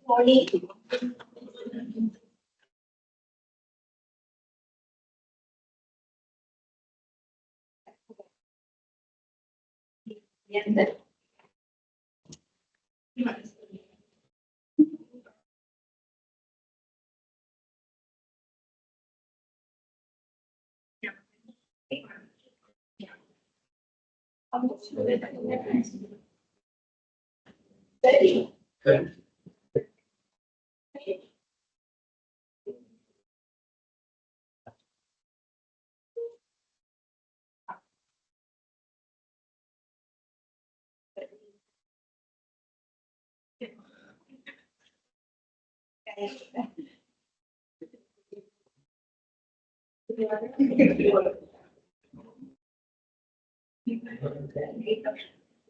Morning. Yes, sir. Ready?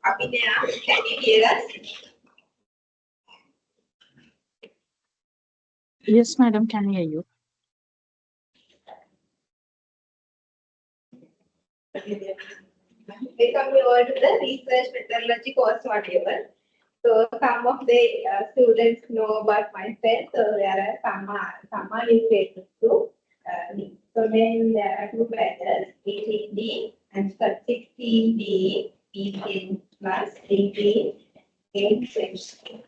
Abhinaya, can you hear us? Yes, madam, can hear you. Welcome you all to the research methodology course whatever. So some of the students know about myself. So there are some are related to me. So then there are two batches, 18D and 16D, B10 plus 18 in section.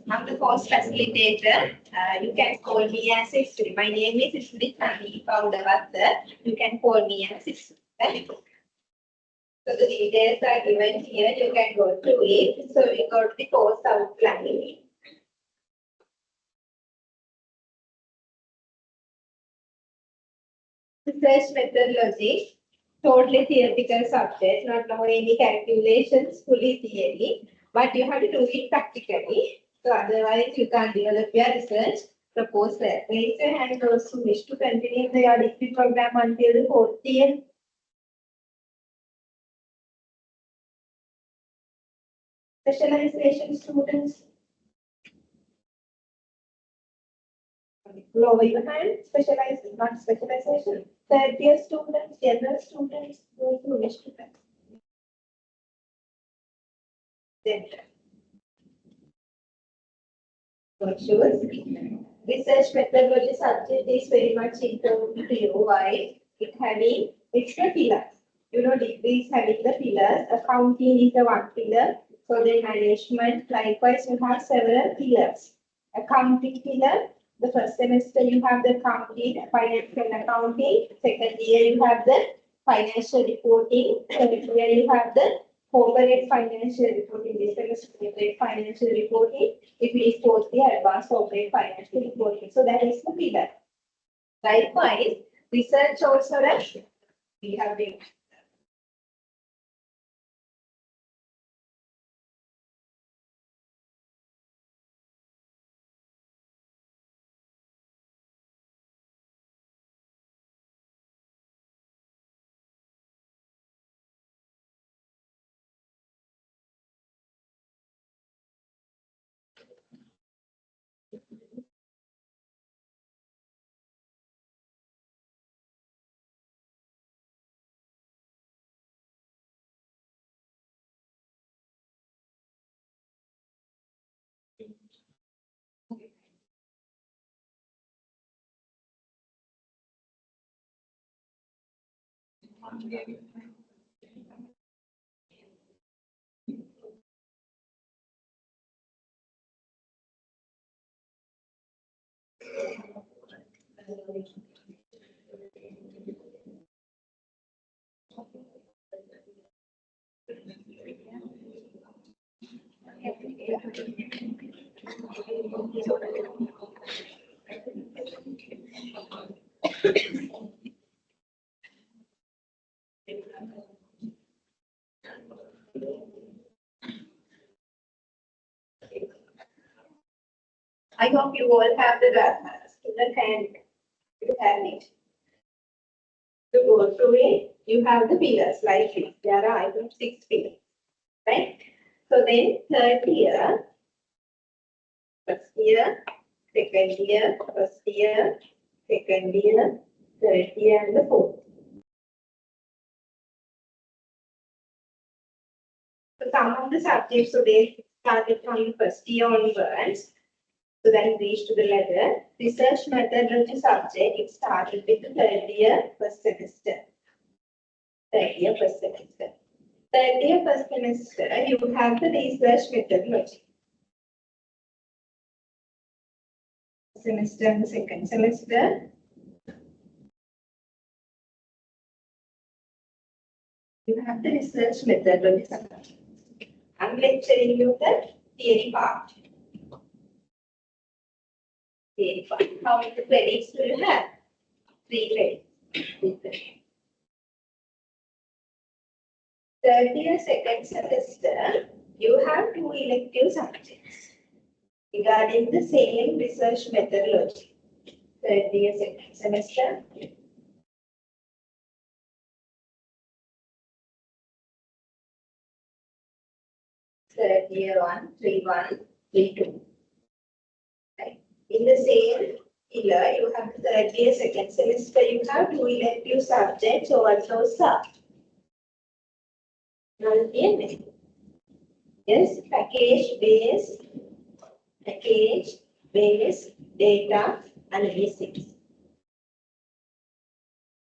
I'm the course facilitator. You can call me as Sri. My name is Sri Chani Powdavatta. You can call me as Sri. Right? So the details are given here. You can go through it. So we got the course outline. Research methodology, totally theoretical subject, not know any calculations, fully theory, but you have to do it practically. So otherwise you can't develop your research proposal. Raise your hand those who wish to continue their degree program until the fourth year. Specialization students. Lower your hand, specialized, not specialization. Third year students, general students, those who wish to continue. Then virtuous. Research methodology subject is very much important to you. Why? It having extra pillars. You know, degree is having the pillars. Accounting is the one pillar. So then management, likewise, you have several pillars. Accounting pillar. The first semester you have the accounting, financial accounting. Second year you have the financial reporting. Third year you have the corporate financial reporting. This is corporate financial reporting. If it is fourth year, advanced corporate financial reporting. So that is the pillar. Likewise, research also that we have been. I hope you all have the student hand. You have it. To go through it, you have the pillars like this. There are, I think, 6 pillars. Right? So then third year, first year, second year, first year, second year, third year, and the fourth. So some of the subjects today started from first year onwards. So then reached to the ladder. Research methodology subject, it started with the third year, first semester. Third year, first semester. Third year, first semester, you have the research methodology. Semester and the second semester. You have the research methodology subject. I'm lecturing you the theory part. Theory part. How many credits do you have? 3 credits. Third year, second semester, you have 2 elective subjects regarding the same research methodology. Third year, second semester. Third year 1, 3-1, 3-2. Right. In the same year, you have the third year, second semester, you have 2 elective subjects. So what those are? Yes, package-based data analysis.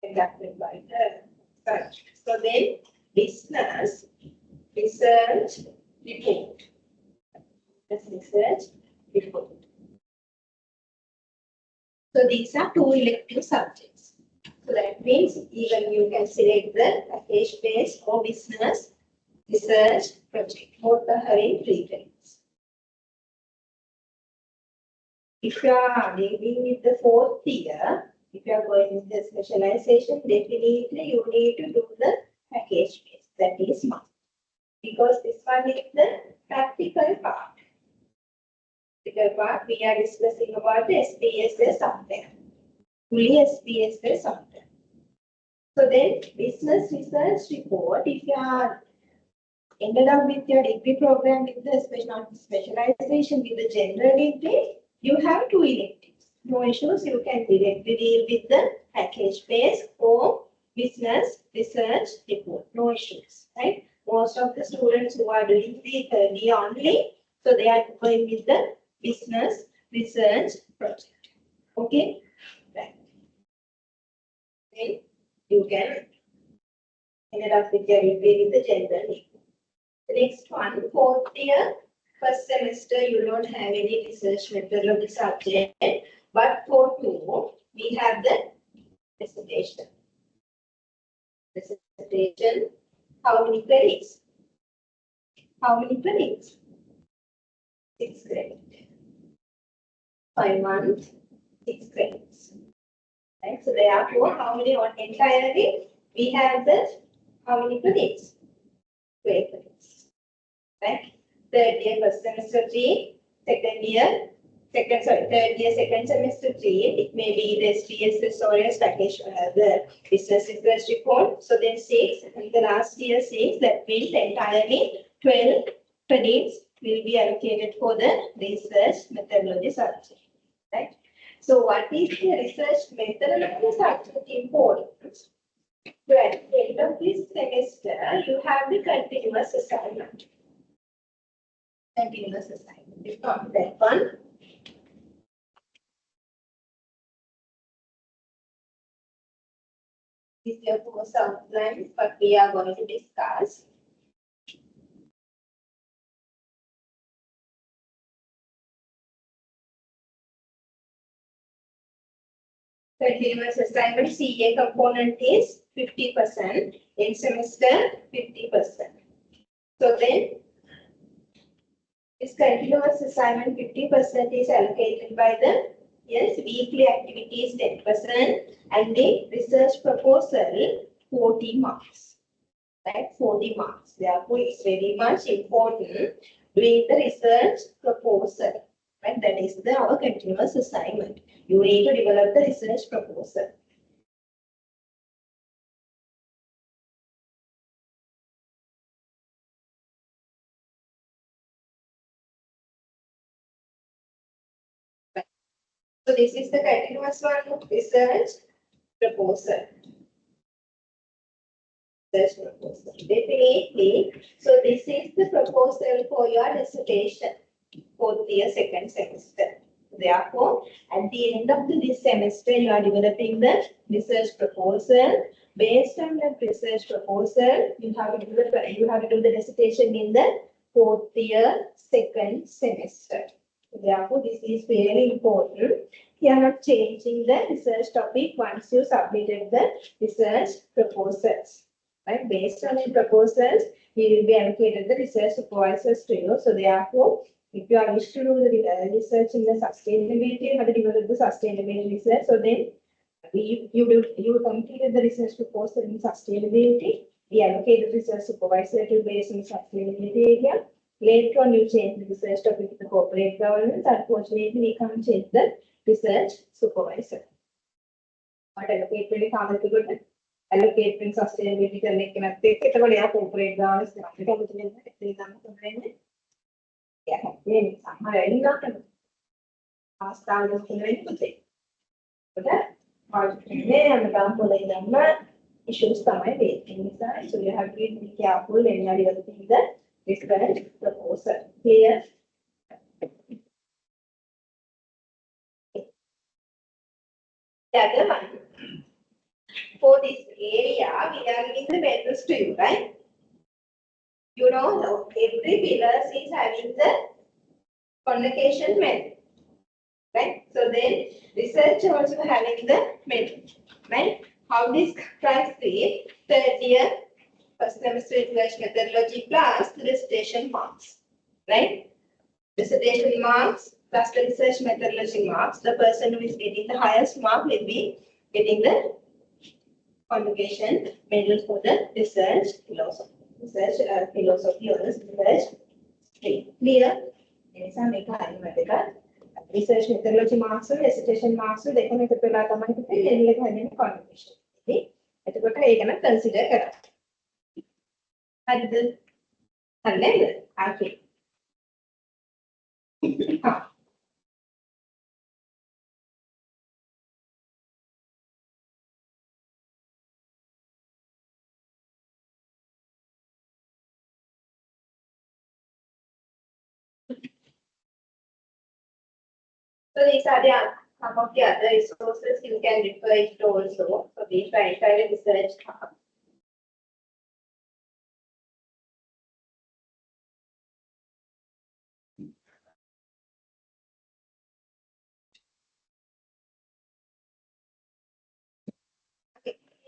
Conducted by the search. So then, business research report. This research report. So these are 2 elective subjects. So that means even you can select the package-based or business research project. Both are having 3 credits. If you are dealing with the fourth year, if you are going with the specialization, definitely you need to do the package-based. That is must. Because this one is the practical part. Practical part, we are discussing about the SPSS software. Fully SPSS software. So then, business research report, if you are ended up with your degree program with the specialization with the general degree, you have 2 electives. No issues, you can directly deal with the package-based or business research report. No issues, right? Most of the students who are doing the third year only, so they are going with the business research project. Okay? Right. Then you can end up with your degree with the general degree. The next one, fourth year, first semester, you don't have any research methodology subject, but for 2, we have the presentation. Presentation, how many credits? How many credits? 6 credits. 5 months, 6 credits. Right, so therefore, how many on entirely? We have the, how many credits? 12 credits. Right? Third year, first semester 3, third year, second semester 3, it may be the SPSS or as package, the business research report. So then 6, and the last year 6, that means entirely 12 credits will be allocated for the research methodology subject. Right? So what is the research methodology subject important? So at the end of this semester, you have the continuous assignment. Continuous assignment. If not that one. This is your course outline, but we are going to discuss. Continuous assignment CA component is 50%, in semester 50%. So then, this continuous assignment 50% is allocated by the weekly activities 10% and the research proposal 40 marks. Right, 40 marks. Therefore, it's very much important doing the research proposal. Right, that is our continuous assignment. You need to develop the research proposal. So this is the continuous one, research proposal. Research proposal. Definitely. So this is the proposal for your dissertation for the second semester. Therefore, at the end of this semester, you are developing the research proposal. Based on that research proposal, you have to do the dissertation in the fourth year, second semester. Therefore, this is very important. You are not changing the research topic once you submitted the research proposals. Right? Based on the proposals, we will be allocated the research supervisors to you. So therefore, if you are wish to do the research in the sustainability, you have to develop the sustainability research. So then you completed the research proposal in sustainability. We allocate the research supervisor to based on sustainability area. Later on, you change the research topic to the corporate governance. Unfortunately, we can't change the research supervisor. What allocate when you come to good allocate when sustainability can take it away corporate governance. Yeah, I'm not ask the issues inside. So you have to be careful when you are developing the research proposal. Clear? The other one, for this area, we are giving the methods to you, right? You know, every pillar is having the convocation method, right? So then research also having the method, right? How this describes the third year first semester research methodology plus the dissertation marks, right? Dissertation marks plus the research methodology marks. The person who is getting the highest mark will be getting the convocation medal for the research philosophy. Philosophy or research stream. Clear? Research methodology marks and dissertation marks they can make a convocation. Okay? That's what I can consider. Okay. So these are some of the other resources you can refer it also. So we try to research.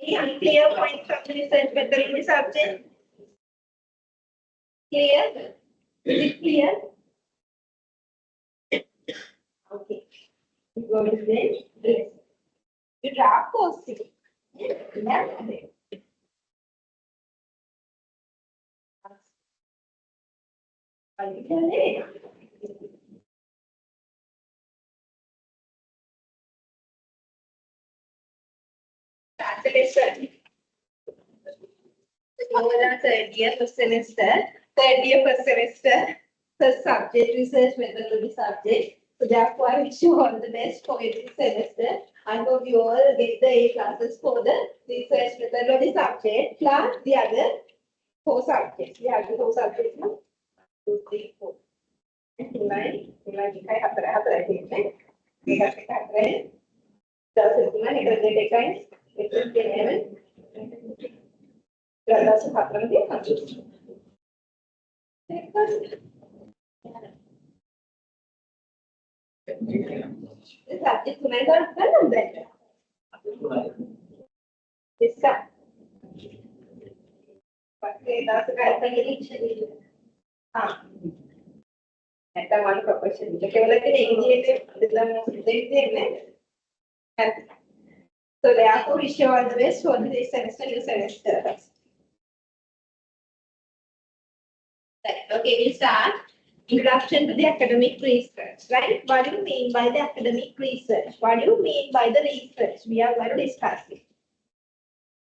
Any unclear point from the research methodology subject? Clear? Is it clear? Okay. We go to the draft posting. Translation. Third year first semester, first subject, research methodology subject. So therefore, I wish you all the best for every semester. I hope you all get the A classes for the research methodology subject plus the other 4 subjects. We have the 4 subjects now. 2, 3, 4. Nine, subject one proportion. So therefore, wish you all the best for this semester, new semester. Right. Okay, we'll start. Introduction to the academic research, right? What do you mean by the academic research? What do you mean by the research? We are going to discuss it.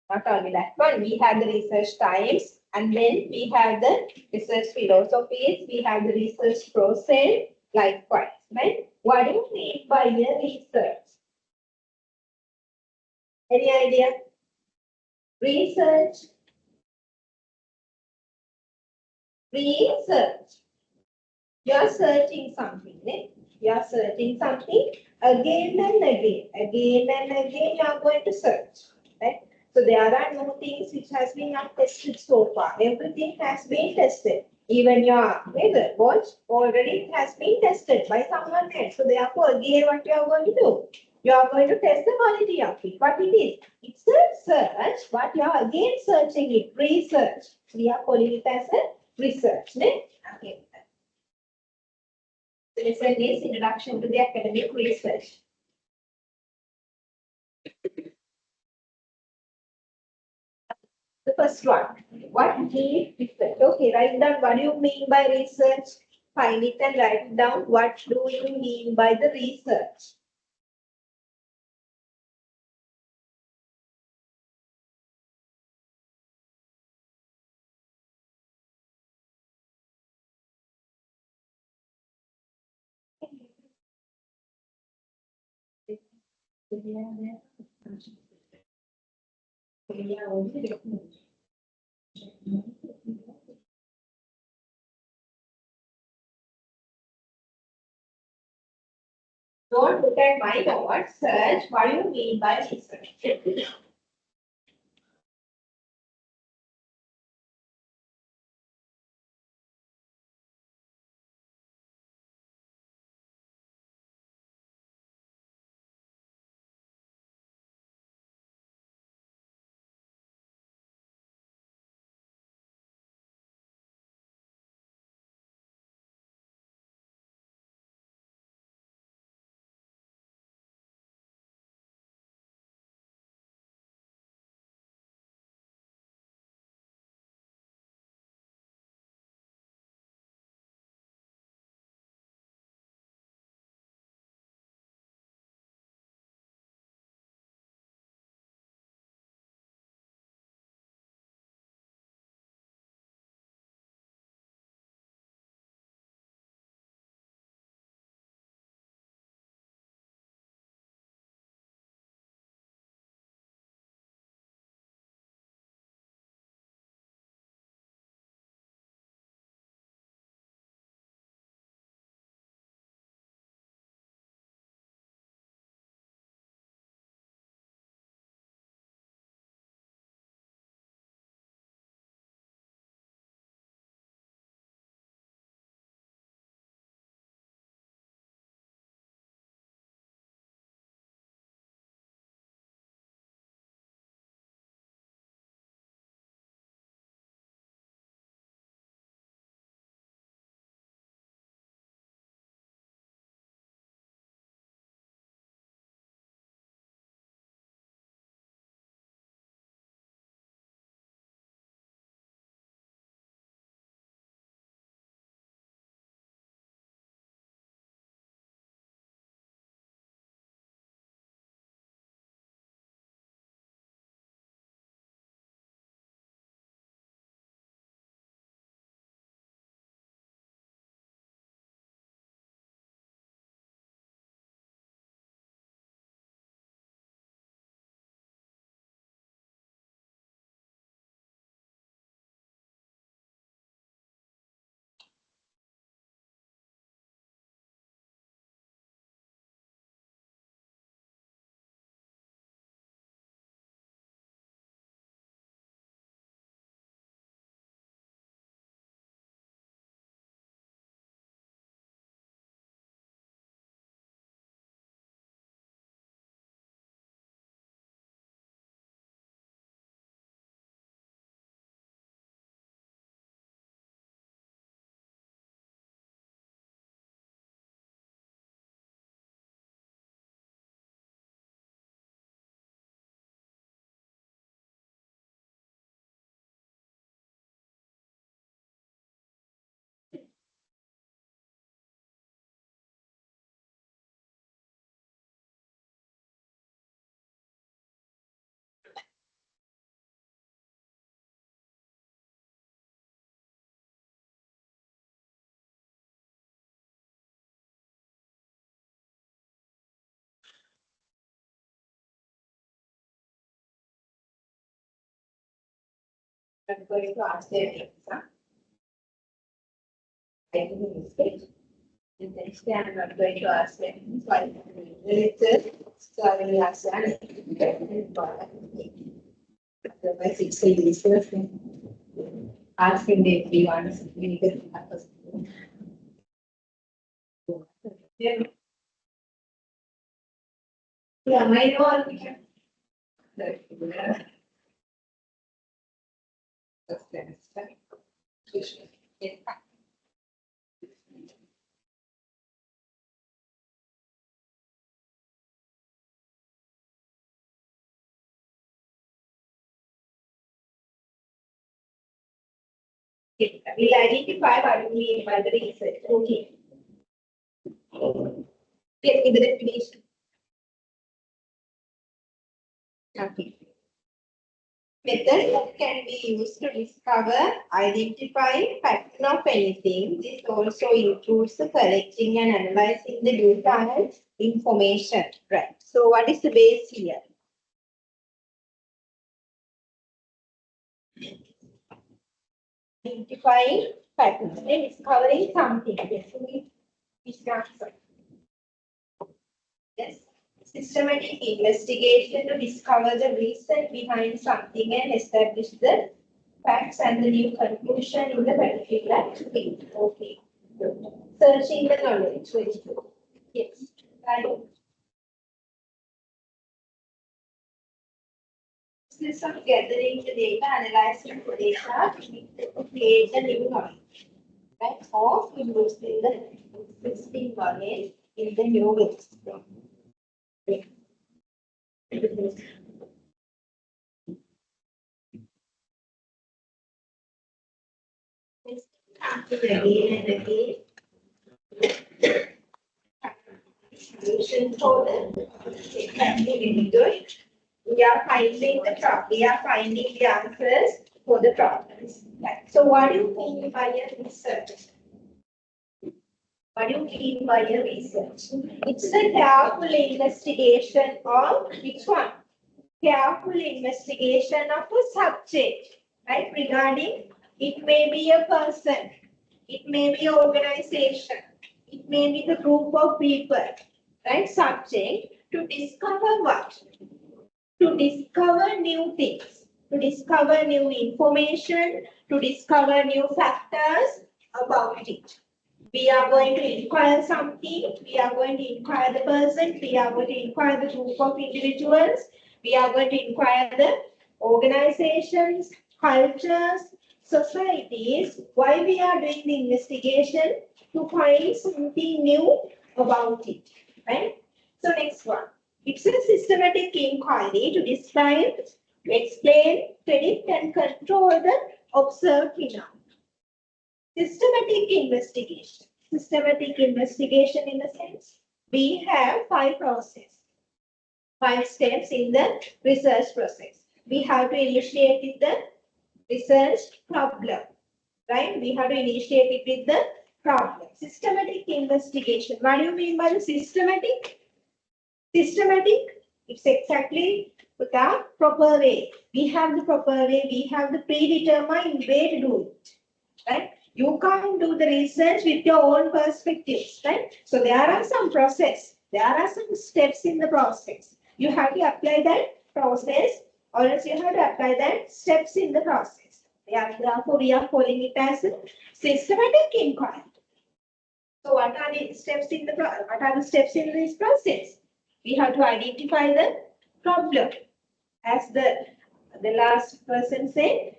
Not only that one, we have the research types, and then we have the research philosophies, we have the research process, likewise. Right? What do you mean by a research? Any idea? Research. Research. You are searching something. Right? You are searching something again and again. Again and again you are going to search. Right? So there are no things which has been not tested so far. Everything has been tested. Even your weather watch already it has been tested by someone else. So therefore again what you are going to do? You are going to test the quality of it. What it is? It's a search, but you are again searching it. Research. We are calling it as a research. Right? Okay. The lesson is Introduction to the Academic Research. The first one, what is research? Okay, write down what do you mean by research? Find it and write down what do you mean by the research? Don't look at my notes. Search what do you mean by research? I'm going to ask them exam. I didn't miss it. And next day I'm not going to ask them. So I so I will ask them. Otherwise, it's a useless thing. Asking them if you understand. Yeah, I know. We'll identify what we mean by the research. Okay. Get me the definition. Okay. Method that can be used to discover, identify, pattern of anything. This also includes the collecting and analyzing the data and information. Right. So what is the base here? Identifying patterns and discovering something. Yes. Yes. Systematic investigation to discover the reason behind something and establish the facts and the new conclusion in the particular field. Okay. Good. Searching the knowledge. Very good. Yes. Right. Process of gathering the data, analyzing the data to create the new knowledge. Right? Or using the existing knowledge in the new ways. Again and again. Solution for the very good. We are finding the answers for the problems. Right. So what do you mean by a research? What do you mean by a research? It's a careful investigation of which one? Careful investigation of a subject, right? Regarding, it may be a person, it may be an organization, it may be the group of people, right? Subject to discover what? To discover new things, to discover new information, to discover new factors about it. We are going to inquire something, we are going to inquire the person, we are going to inquire the group of individuals, we are going to inquire the organizations, cultures, societies. Why we are doing the investigation? To find something new about it, right? So next one. It's a systematic inquiry to describe, to explain, predict and control the observed phenomena. Systematic investigation. Systematic investigation in the sense, we have 5 steps in the research process. We have to initiate with the research problem, right? We have to initiate it with the problem. Systematic investigation. What do you mean by the systematic? Systematic, it's exactly the proper way. We have the proper way, we have the predetermined way to do it, right? You can't do the research with your own perspectives, right? So there are some process, there are some steps in the process. You have to apply that process, or else you have to apply that steps in the process. Therefore, we are calling it as a systematic inquiry. So what are the steps in this process? We have to identify the problem. As the last person said,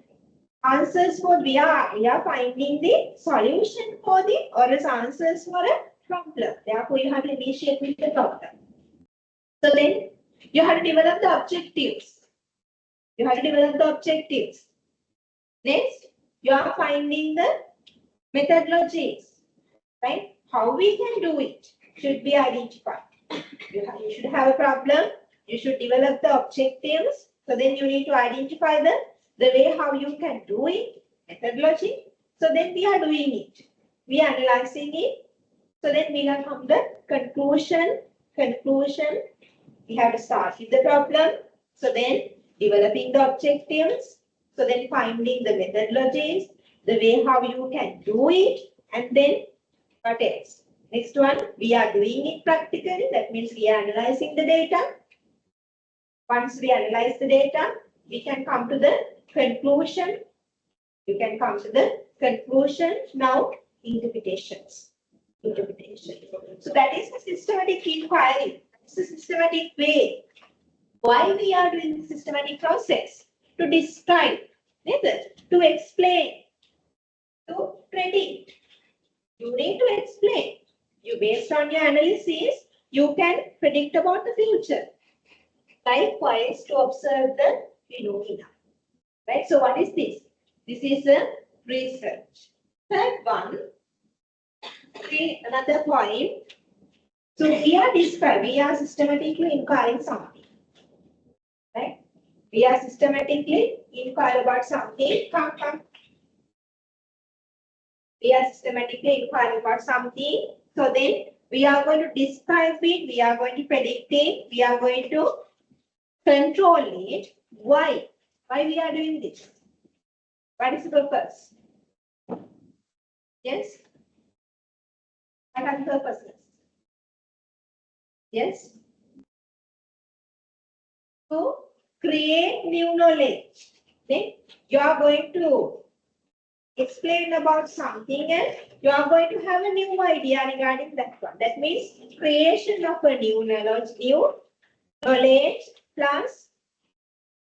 answers for we are finding the solution for the or as answers for a problem. Therefore, you have to initiate with the problem. So then you have to develop the objectives. Next, you are finding the methodologies, right? How we can do it should be identified. You should have a problem. You should develop the objectives. So then you need to identify the way how you can do it, methodology. So then we are doing it. We are analyzing it. So then we will come to the conclusion. We have to start with the problem. So then developing the objectives. So then finding the methodologies, the way how you can do it, and then what else? Next one, we are doing it practically. That means we are analyzing the data. Once we analyze the data, we can come to the conclusion. You can come to the conclusion. Now, interpretations. Interpretation. So that is the systematic inquiry. It's a systematic way. Why we are doing the systematic process? To describe, to explain, to predict. You need to explain. You, based on your analysis, you can predict about the future. Likewise, to observe the phenomena. Right? So what is this? This is a research. Third one, another point. So we are systematically inquiring something. Right? We are systematically inquire about something. Come. We are systematically inquiring about something. So then we are going to describe it, we are going to predict it, we are going to control it. Why? Why we are doing this? What is the purpose? Yes? What are the purposes? Yes? To create new knowledge. Then you are going to explain about something and you are going to have a new idea regarding that one. That means creation of a new knowledge plus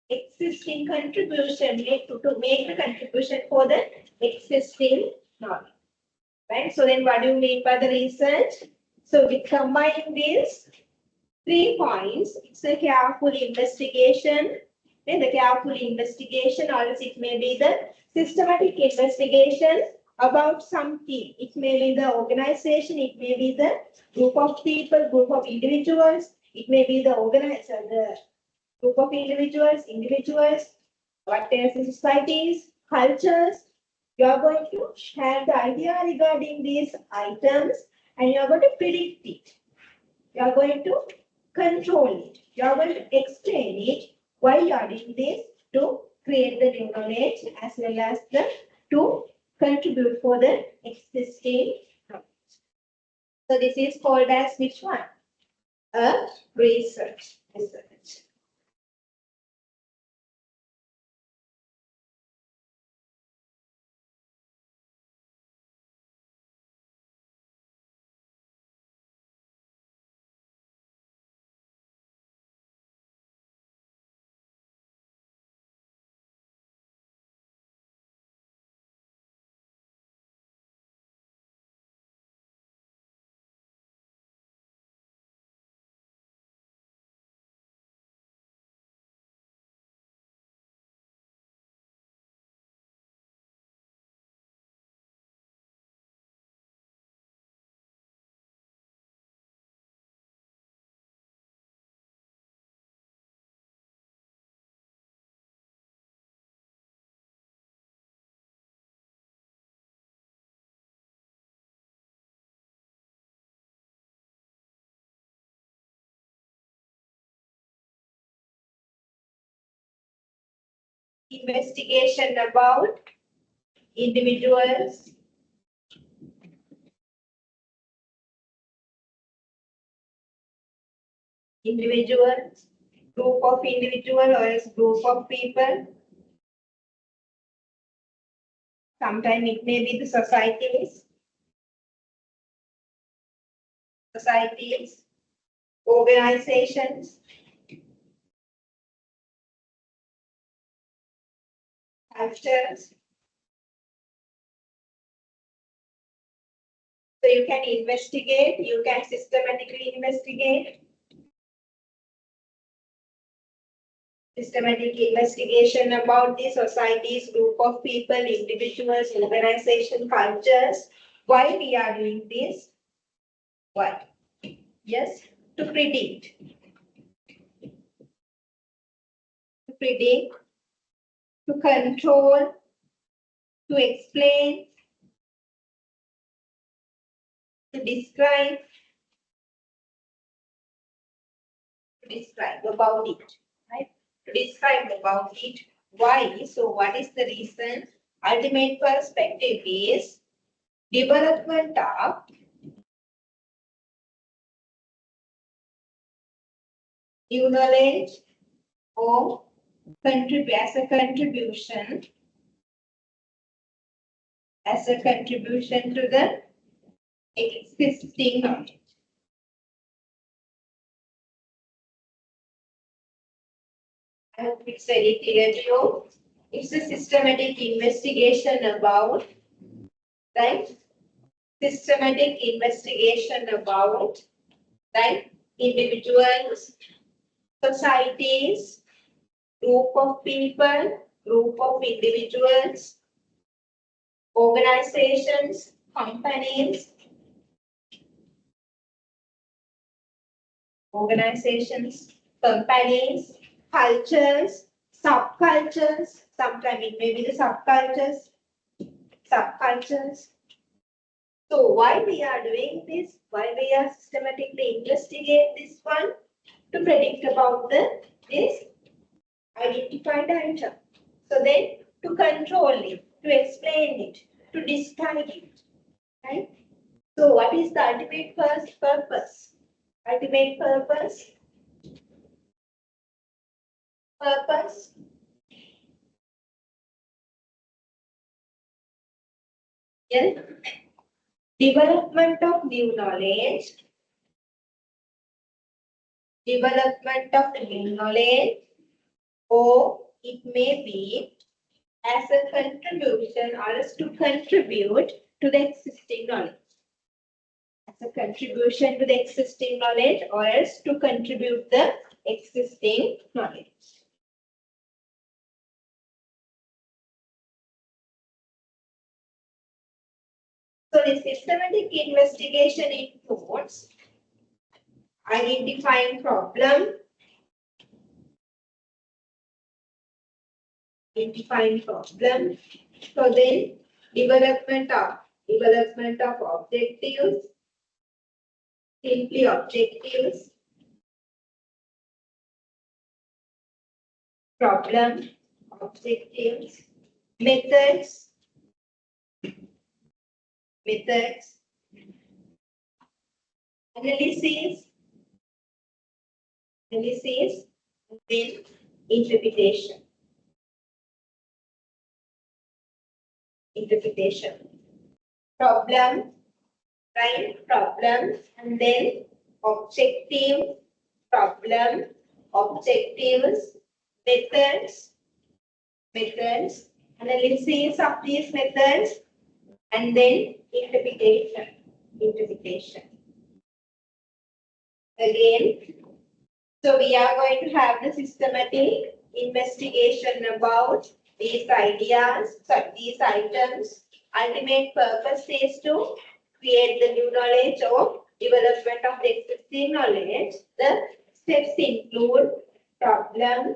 existing contribution to make the contribution for the existing knowledge. Right? So then what do you mean by the research? So we combine these 3 points. It's a careful investigation. Then the careful investigation, or else it may be the systematic investigation about something. It may be the organization, it may be the group of people, group of individuals, it may be the organizer, the group of individuals, what else is societies, cultures. You are going to have the idea regarding these items and you are going to predict it. You are going to control it. You are going to explain it why you are doing this to create the new knowledge as well as to contribute for the existing knowledge. So this is called as which one? A research. Investigation about individuals, group of individual or else group of people. Sometimes it may be the societies, organizations, cultures. So you can investigate, you can systematically investigate. Systematic investigation about the societies, group of people, individuals, organization, cultures. Why we are doing this? Why? Yes, to predict. To control, to explain, to describe about it, right? To describe about it, Why? So what is the reason? Ultimate perspective is development of new knowledge or as a contribution to the existing knowledge. I hope it's very clear to you. It's a systematic investigation about, right? Systematic investigation about, right? Individuals, societies, group of people, group of individuals, organizations, companies, cultures, subcultures, sometimes it may be the subcultures. So why we are doing this? Why we are systematically investigate this one? To predict about this identified item. So then to control it, to explain it, to describe it, right? So what is the ultimate purpose? Ultimate purpose. Yes. Development of new knowledge. Or it may be as a contribution or as to contribute to the existing knowledge. As a contribution to the existing knowledge or else to contribute the existing knowledge. So the systematic investigation includes identifying problem, so then development of objectives, simply objectives, problem, objectives, methods, analysis, then interpretation. Problem, right? Problem, and then objective, problem, objectives, methods, analysis of these methods, and then interpretation. Again, so we are going to have the systematic investigation about these ideas, these items. Ultimate purpose is to create the new knowledge or development of the existing knowledge. The steps include problem,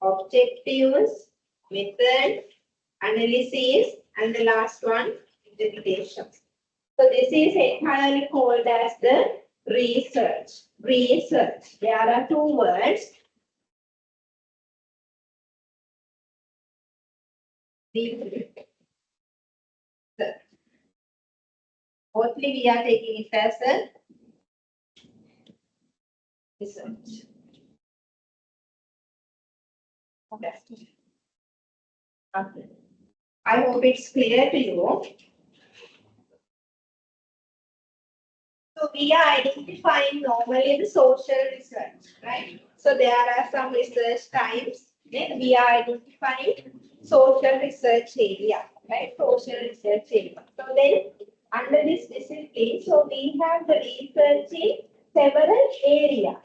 objectives, method, analysis, and the last one, interpretation. So this is entirely called as the research. There are two words. Mostly we are taking it as a research. Okay. I hope it's clear to you. So we are identifying normally the social research, right? So there are some research types. Then we are identifying social research area, right? Social research area. So then under this discipline, so we have the research in several areas.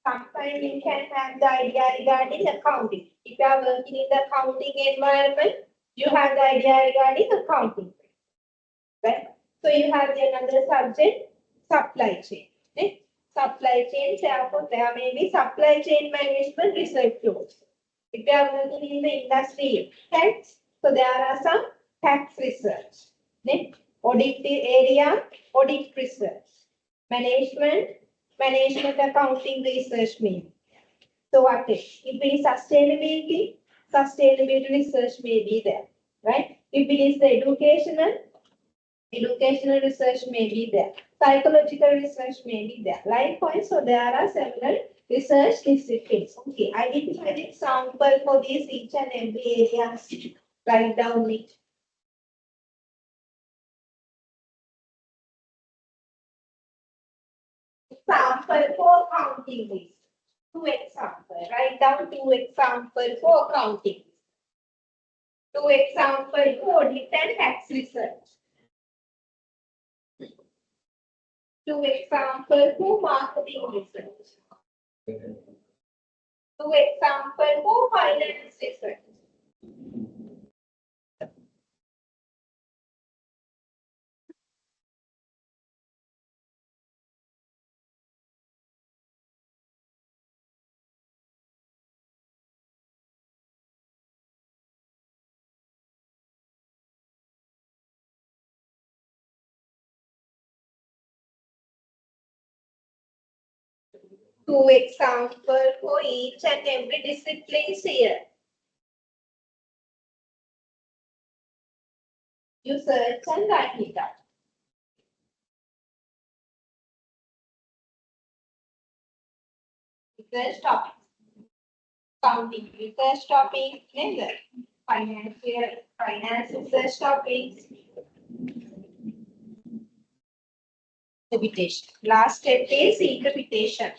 Sometimes we can have the idea regarding accounting. If you are working in the accounting environment, you have the idea regarding accounting, right? So you have another subject, supply chain. Okay? Supply chain, therefore there may be supply chain management research tools. If you are working in the industry, tax, so there are some tax research. Okay? Audit area, audit research. Management accounting research means. So what is? It is sustainability, sustainability research may be there, right? If it is the educational research may be there. Psychological research may be there. Likewise, so there are several research disciplines. Okay, identify the example for these each and every areas. Write down it. Example for counting list. Two example. Write down two example for counting. Two example for audit and tax research. Two example for marketing research. Two example for finance research. Two example for each and every discipline here. You search and write it down. Research topic. Counting research topic. Then finance research topics. Interpretation. Last step is interpretation.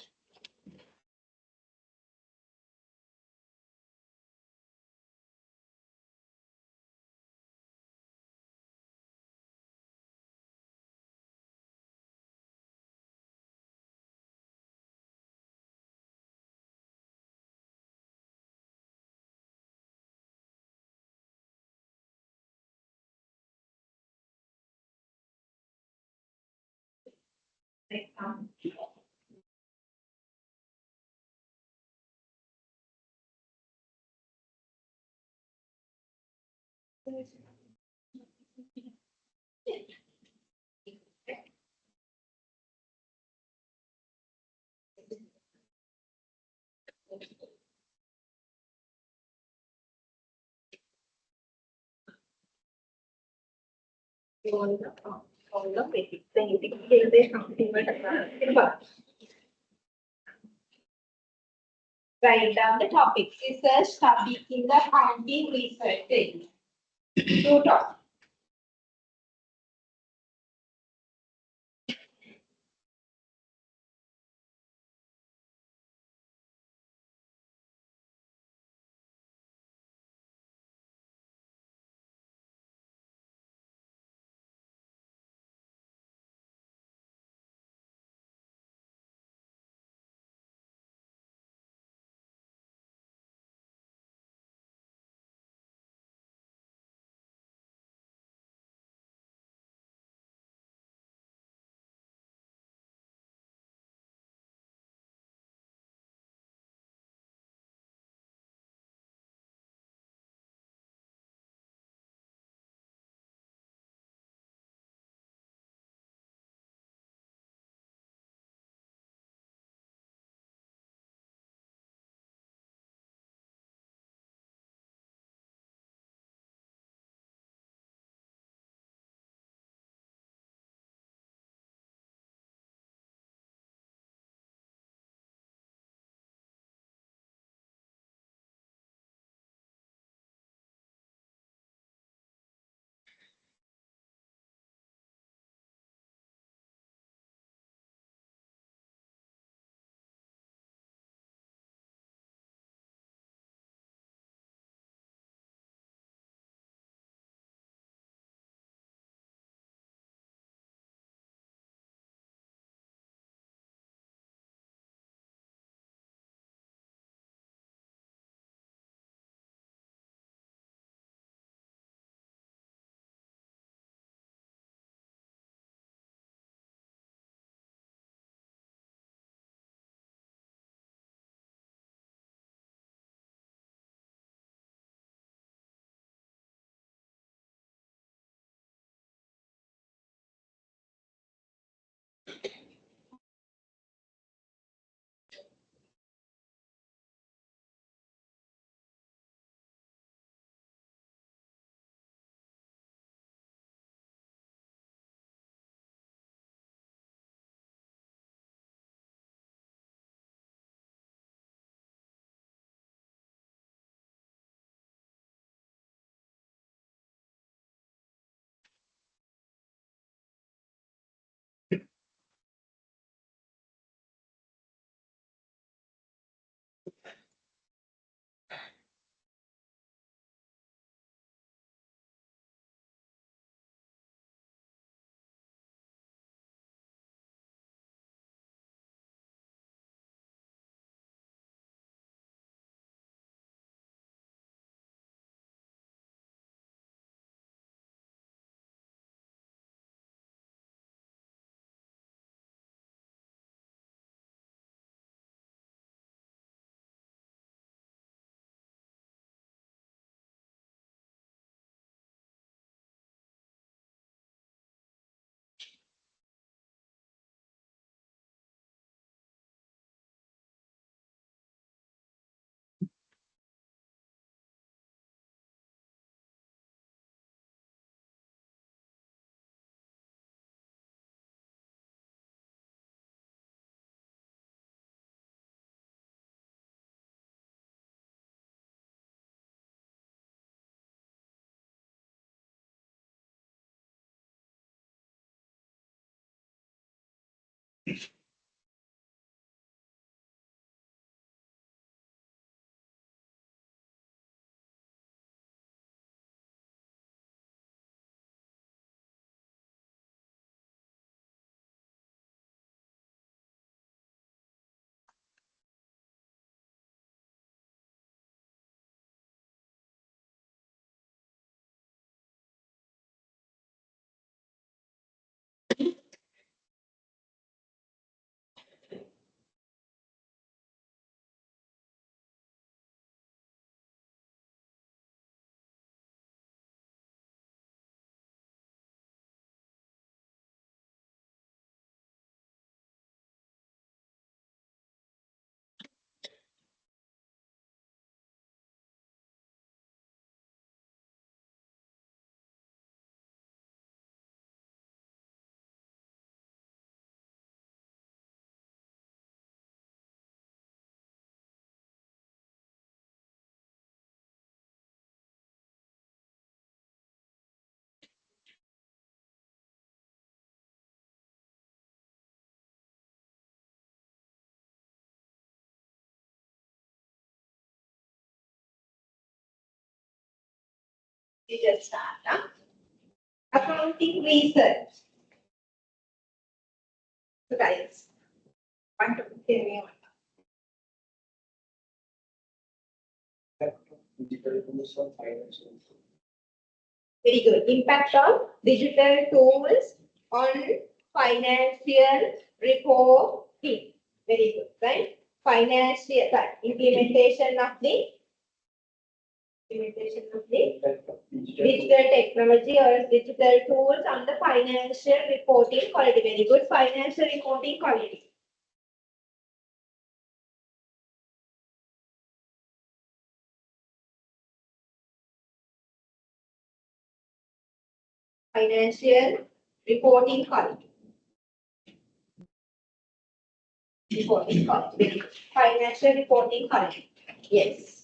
Write down the topics. Research topic in the counting research area. Two topics. We just start. Accounting research. So guys, want to tell me one. Digital tools on finance. Very good. Impact of digital tools on financial reporting. Very good, right? Financial, right. Implementation of the digital technology or digital tools on the financial reporting quality. Very good. Financial reporting quality. Financial reporting quality. Reporting quality. Very good. Financial reporting quality. Yes.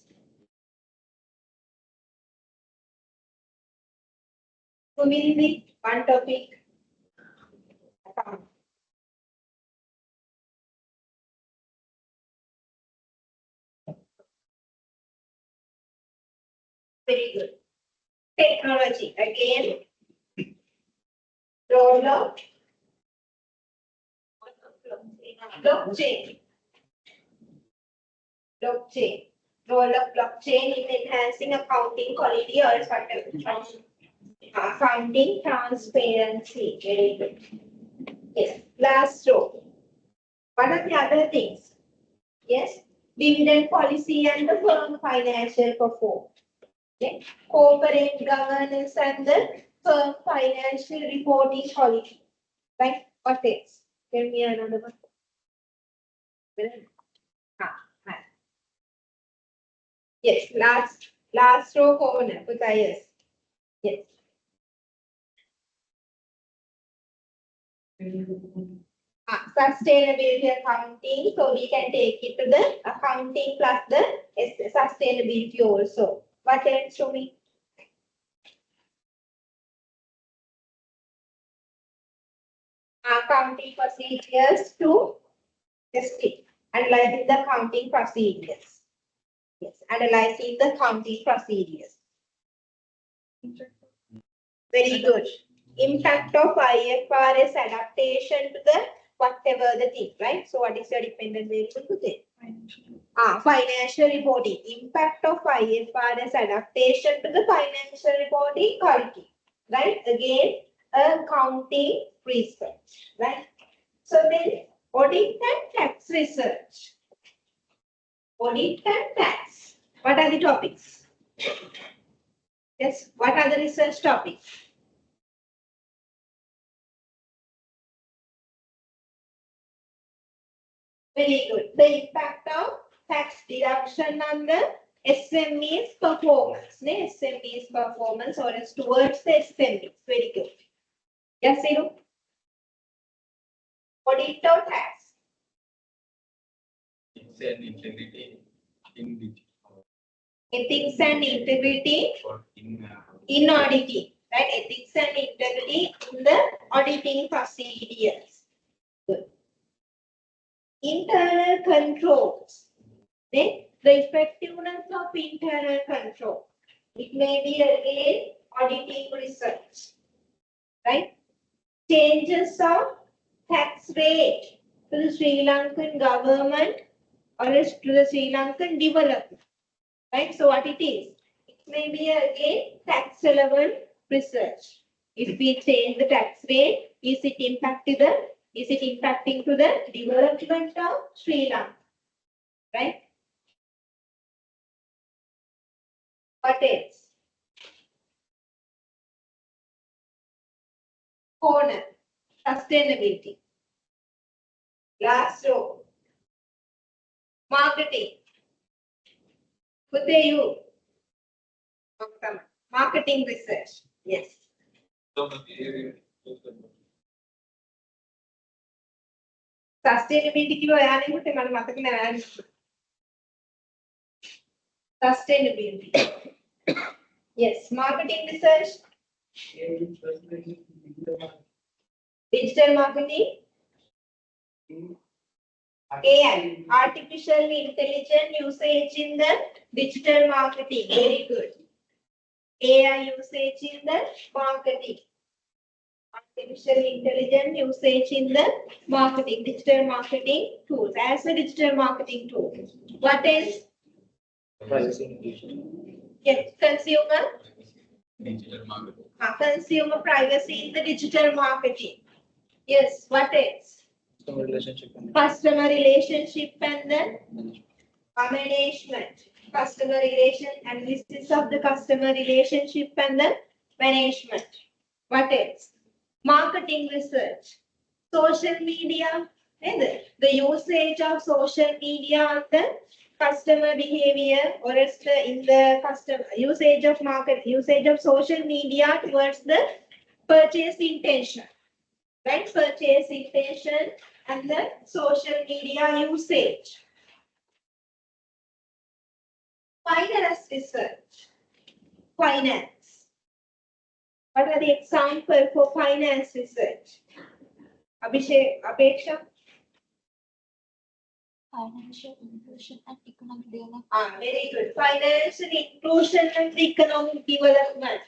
So we'll make one topic. Account. Very good. Technology again. Role of blockchain. Blockchain. Role of blockchain in enhancing accounting quality or accounting transparency. Very good. Yes. Last row. What are the other things? Yes. Dividend policy and the firm financial performance. Okay. Corporate governance and the firm financial reporting quality. Right? What else? Tell me another one. Yes, last row corner. Yes. Yes. Sustainability accounting. So we can take it to the accounting plus the sustainability also. What else show me? Accounting procedures to escape. Analyzing the accounting procedures. Yes, analyzing the accounting procedures. Very good. Impact of IFRS adaptation to the whatever the thing, right? So what is your dependent variable today? Financial reporting. Impact of IFRS adaptation to the financial reporting quality, right? Again, accounting research, right? So then audit and tax research. Audit and tax. What are the topics? Yes, what are the research topics? Very good. The impact of tax deduction on the SME's performance. SME's performance or as towards the SMEs. Very good. Yes, Siru? Audit or tax? It's an integrity in the Ethics and integrity or in auditing. Right? Ethics and integrity in the auditing procedures. Good. Internal controls. Then the effectiveness of internal control. It may be again auditing research. Right? Changes of tax rate to the Sri Lankan government or else to the Sri Lankan development. Right? So what it is? It may be again tax relevant research. If we change the tax rate, is it impacting to the development of Sri Lanka? Right? What else? Corner. Sustainability. Last row. Marketing. Could they you? Marketing research. Yes. Sustainability කිව්ව ඔයාලේ මුට මට මතක නෑ. Sustainability. Yes, marketing research. Digital marketing. AI, artificial intelligence usage in the digital marketing. Very good. AI usage in the marketing. Artificial intelligence usage in the marketing, digital marketing tools, as a digital marketing tool. What is? Yes, consumer. digital marketing. Consumer privacy in the digital marketing. Yes, what else? Customer relationship and the management. Customer relation analysis of the customer relationship and the management. What else? Marketing research. Social media. The usage of social media on the customer behavior or else in the customer usage of social media towards the purchase intention. Right? Purchase intention and the social media usage. Finance research. Finance. What are the examples for finance research? Abhishek, Apeksha? Financial inclusion and economic development. Very good. Financial inclusion and economic development.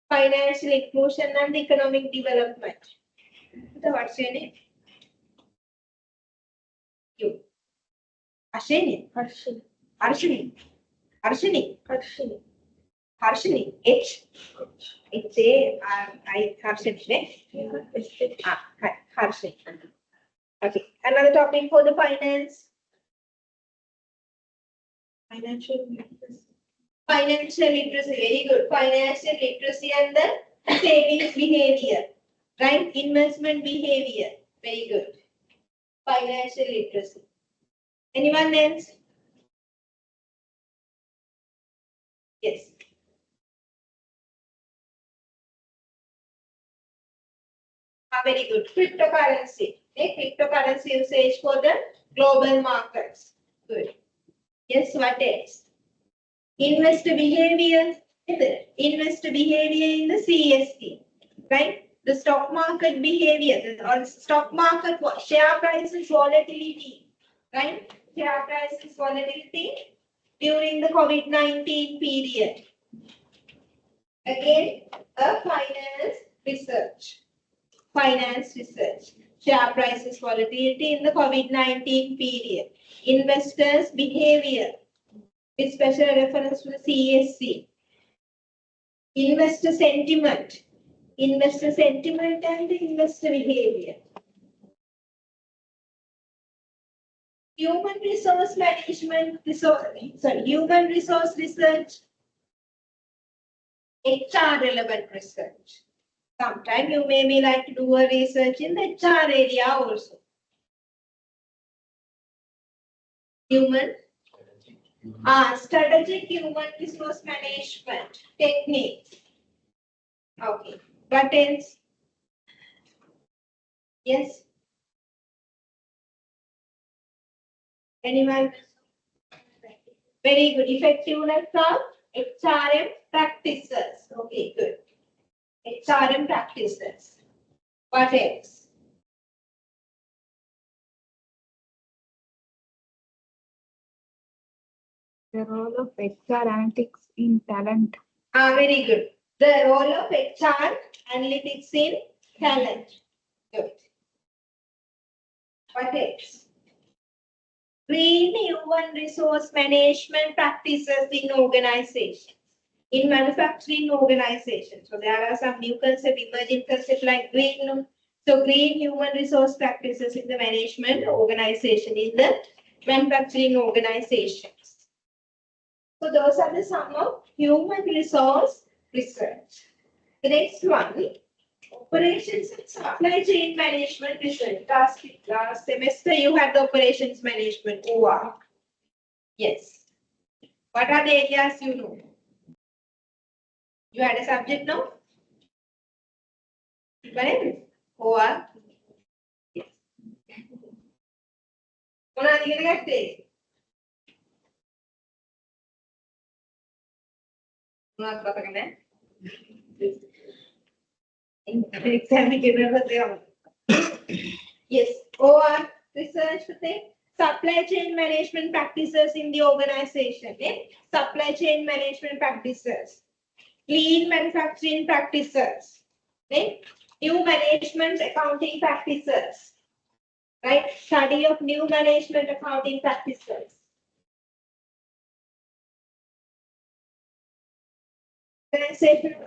Financial inclusion and economic development. So what's your name? You. Ashini. Harshini. Harshini. Harshini. Harshini. Harshini. H. H A R I Harshini. Harshini. Okay. Another topic for the finance. Financial literacy. Financial literacy. Very good. Financial literacy and the savings behavior. Right? Investment behavior. Very good. Financial literacy. Anyone else? Yes. Very good. Cryptocurrency. Cryptocurrency usage for the global markets. Good. Yes, what else? Investor behavior. Investor behavior in the CST. Right? The stock market behavior or stock market share prices volatility. right? Share prices volatility during the COVID-19 period. Again, a finance research. Finance research. Share prices volatility in the COVID-19 period. Investors' behavior with special reference to the CSC. Investor sentiment. Investor sentiment and investor behavior. Human resource management, human resource research, HR relevant research. Sometimes you may like to do a research in the HR area also. Strategic human resource management techniques. Okay, buttons. Yes. Anyone? Very good. Effectiveness of HRM practices. Okay, good. HRM practices. What else? The role of HR analytics in talent. Very good. The role of HR analytics in talent. Good. What else? Green human resource management practices in organizations. In manufacturing organizations. So there are some new concepts, emerging concepts like green. So green human resource practices in the management organization, in the manufacturing organizations. So those are the some of human resource research. The next one, operations and supply chain management research. Last semester you had the operations management OR. Yes. What are the areas you know? You had a subject now? Right? OR. Yes. මොනවද ඉගෙන ගත්තේ? මොනවද මතක නැහැ? Exam එක ඉවරද? Yes. OR research thing. Supply chain management practices in the organization. Supply chain management practices. Lean manufacturing practices. New management accounting practices. Right? Study of new management accounting practices.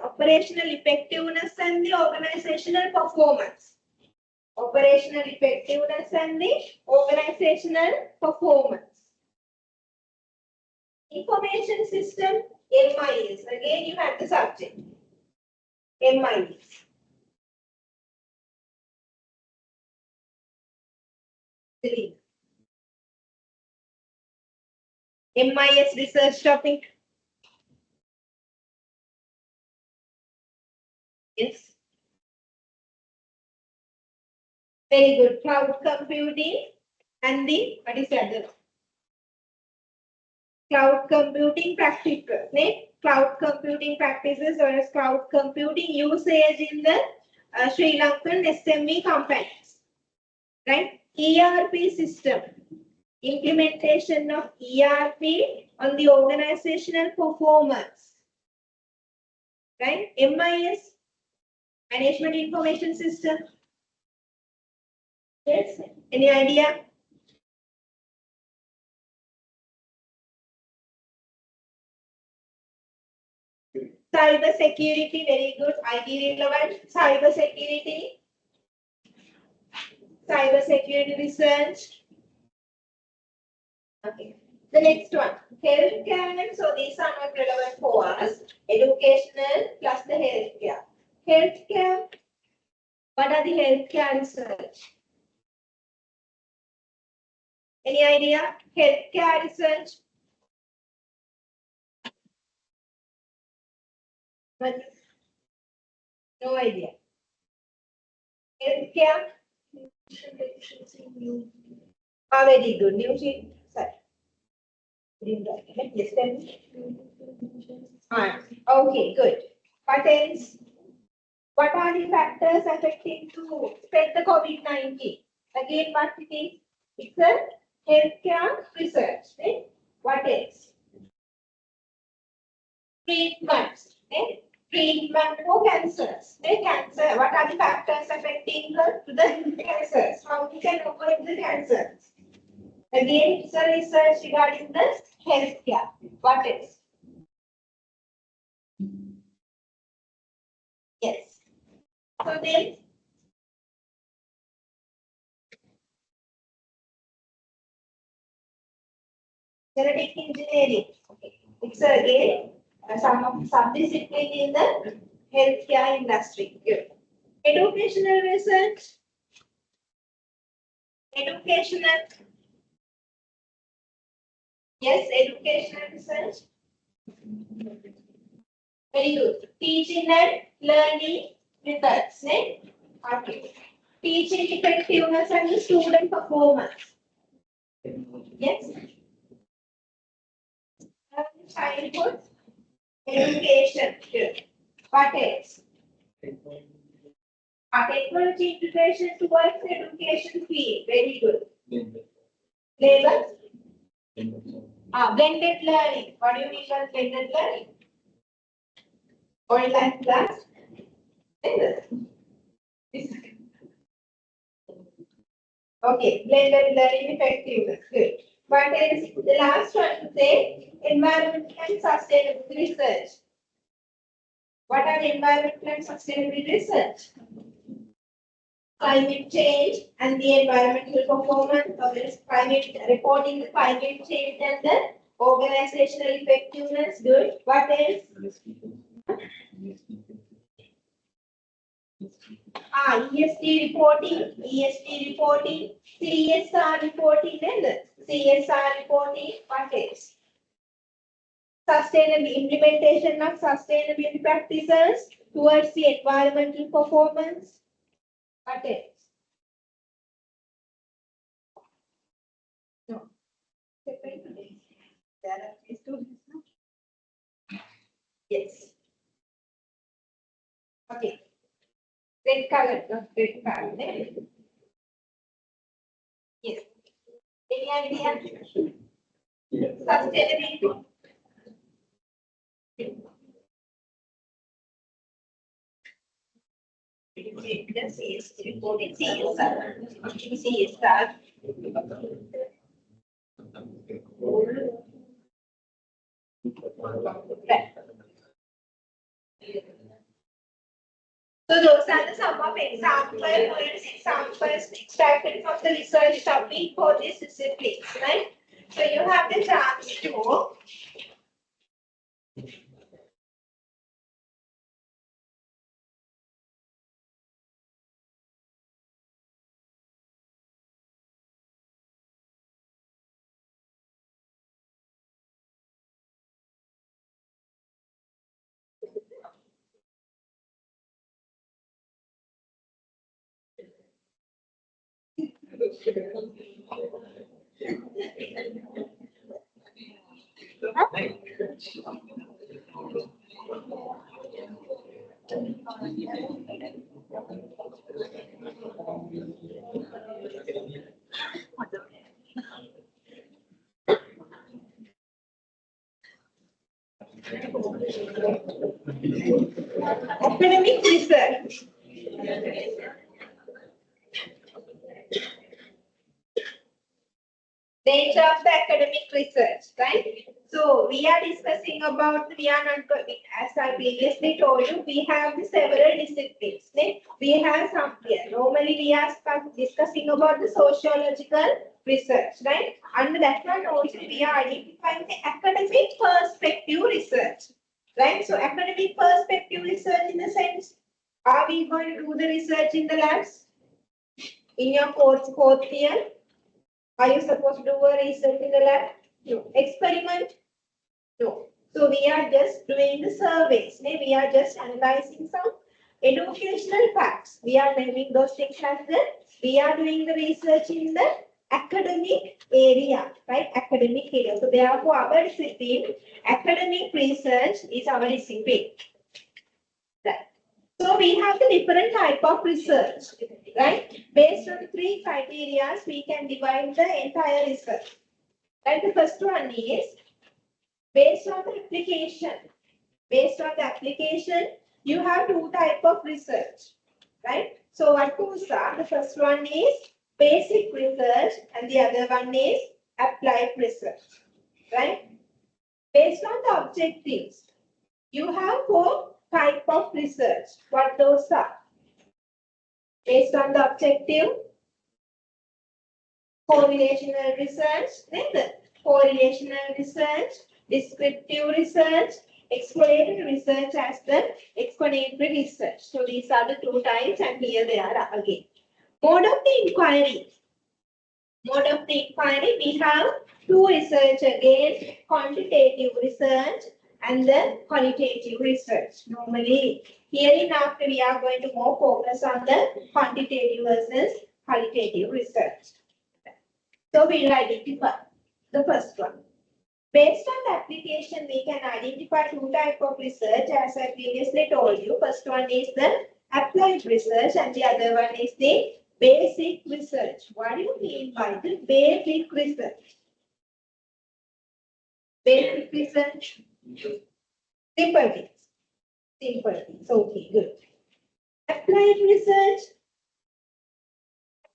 Operational effectiveness and the organizational performance. Operational effectiveness and the organizational performance. Information system, MIS. Again, you have the subject. MIS. MIS research topic. Yes. Very good. Cloud computing and the, what is the other? Cloud computing practices. Cloud computing practices or as cloud computing usage in the Sri Lankan SME companies. Right? ERP system. Implementation of ERP on the organizational performance. Right? MIS. Management Information System. Yes. Any idea? Cyber security, very good. IT relevant. Cyber security. Cyber security research. Okay. The next one, healthcare. So these are not relevant for us. Educational plus the healthcare. Healthcare. What are the healthcare research? Any idea? Healthcare research. But no idea. Healthcare. Very good. Nutrition. Sorry. Yes, tell me. Okay, good. What else? What are the factors affecting to spread the COVID-19? Again, what it is? It's a Healthcare research. Okay? What else? Treatments. Okay? Treatment for cancers. Okay? Cancer. What are the factors affecting the cancers? How we can avoid the cancers? Again, it's a research regarding the healthcare. What else? Yes. So then, genetic engineering. It's again some subdiscipline in the healthcare industry. Good. Educational research. Educational. Yes, educational research. Very good. Teaching and learning methods. Okay. Teaching effectiveness and student performance. Yes. Childhood education. Good. What else? Technology integration towards education field. Very good. Labor. Blended learning. What do you mean by blended learning? Online class. Okay, blended learning effectiveness. Good. What is the last one to say? Environmental and sustainability research. What are environmental and sustainability research? Climate change and the environmental performance of this climate, reporting the climate change and the organizational effectiveness. Good. What else? ESG reporting, CSR reporting, and CSR reporting. What else? Sustainable implementation of sustainability practices towards the environmental performance. What else? No. There are these two. Yes. Okay. Red color, not red color. Yes. Any idea? Sustainability. Yes, reporting CSR. Right. So those are the some of examples extracted from the research topic for this discipline, right? So you have the chance to academic research. Nature of the academic research, right? So we are discussing about, we are not, as I previously told you, we have the several disciplines. Right? We have some here. Normally we are discussing about the sociological research, right? Under that one also we are identifying the academic perspective research, right? So academic perspective research in the sense, are we going to do the research in the labs? In your fourth year? Are you supposed to do a research in the lab? No. Experiment? No. So we are just doing the surveys. We are just analyzing some educational facts. We are naming those things as the, we are doing the research in the academic area, right? Academic area. So therefore our discipline, academic research is our discipline. Right. So we have the different type of research, right? Based on 3 criteria, we can divide the entire research. And the first one is based on the application. Based on the application, you have 2 type of research, right? So what those are? The first one is basic research and the other one is applied research, right? Based on the objectives, you have 4 type of research. What those are? Based on the objective, correlational research, then the correlational research, descriptive research, exploratory research as the explanatory research. So these are the 2 types and here they are again. Mode of the inquiry. Mode of the inquiry, we have 2 research again, quantitative research and the qualitative research. Normally, hereinafter we are going to more focus on the quantitative versus qualitative research. So we will identify the first one. Based on the application, we can identify 2 types of research as I previously told you. First one is the applied research and the other one is the basic research. What do you mean by the basic research? Basic research? Simple things. Simple things. Okay, good. Applied research.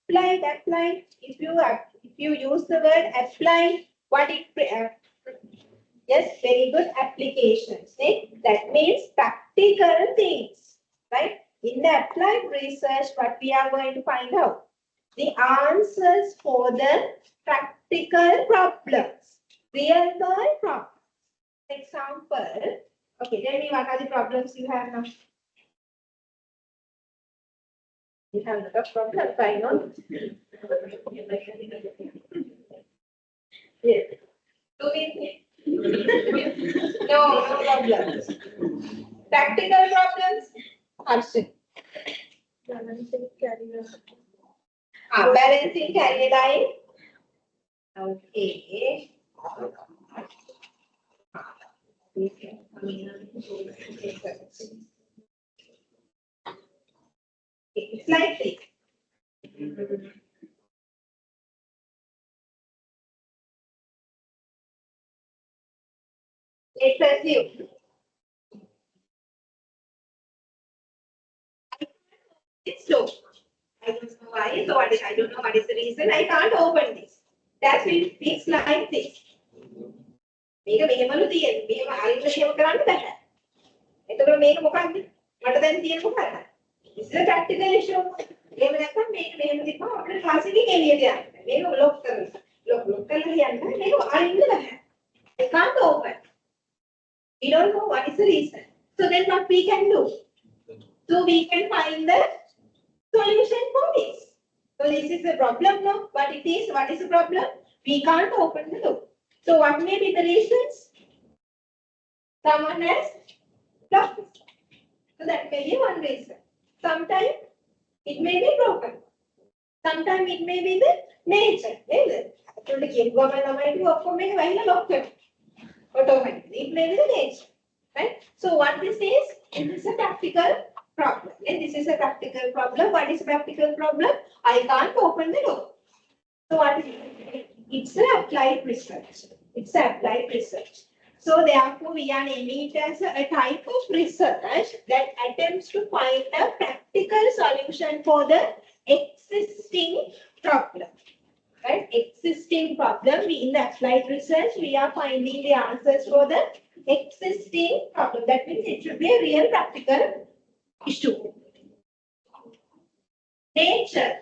Applied. If you use the word applied, what it yes, very good applications. Okay? That means practical things, right? In the applied research, what we are going to find out? The answers for the practical problems, real world problems. Example, okay, tell me what are the problems you have now? You have a lot of problems, I know. Yes. Do we? No problems. Practical problems? Harshit. Balancing career. Balancing carrier line. Okay. It's like this. Let's assume it's slow. I don't know why. So I don't know what is the reason. I can't open this. That's why it's like this. මේක මෙහෙමලු තියෙන්නේ. මෙහෙම අරින්න මෙහෙම කරන්න බෑ. එතකොට මේක මොකක්ද? මට දැන් තියෙන මොකක්ද? This is a practical issue. එහෙම නැත්නම් මේක මෙහෙම තිබ්බම අපිට ක්ලාස් එකෙන් එළියට යන්න. මේක ලොක් කරලා. ලොක් කරලා යන්න. මේක අරින්න බෑ. I can't open. We don't know what is the reason. So then what we can do? So we can find the solution for this. So this is the problem now. What it is? What is the problem? We can't open the loop. So what may be the reasons? Someone has blocked it. So that may be one reason. Sometimes it may be broken. Sometimes it may be the nature. Automatically, it may be the nature. Right? So what this is a practical problem. And this is a practical problem. What is a practical problem? I can't open the door. So what is it? It's an applied research. It's applied research. So therefore, we are naming it as a type of research that attempts to find a practical solution for the existing problem. Right? Existing problem. In the applied research, we are finding the answers for the existing problem. That means it should be a real practical issue. Nature.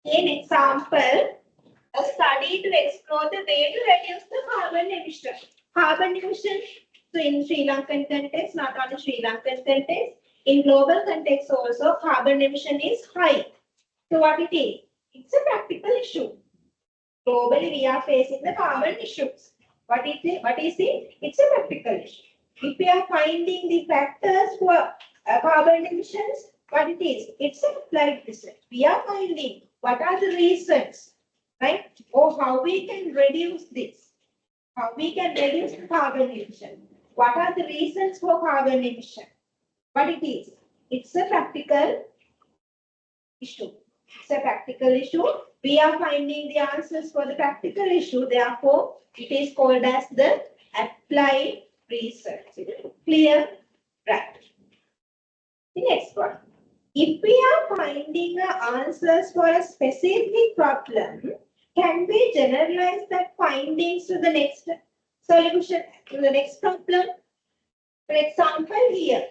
In example, a study to explore the way to reduce the carbon emission. Carbon emission, so in Sri Lankan context, not only Sri Lankan context, in global context also, carbon emission is high. So what it is? It's a practical issue. Globally, we are facing the carbon issues. What is it? It's a practical issue. If we are finding the factors for carbon emissions, what it is? It's an applied research. We are finding what are the reasons, right? Or how we can reduce this. How we can reduce the carbon emission. What are the reasons for carbon emission? What it is? It's a practical issue. It's a practical issue. We are finding the answers for the practical issue. Therefore, it is called as the applied research. Clear? Right. The next one. If we are finding the answers for a specific problem, can we generalize that findings to the next solution, to the next problem? For example, here,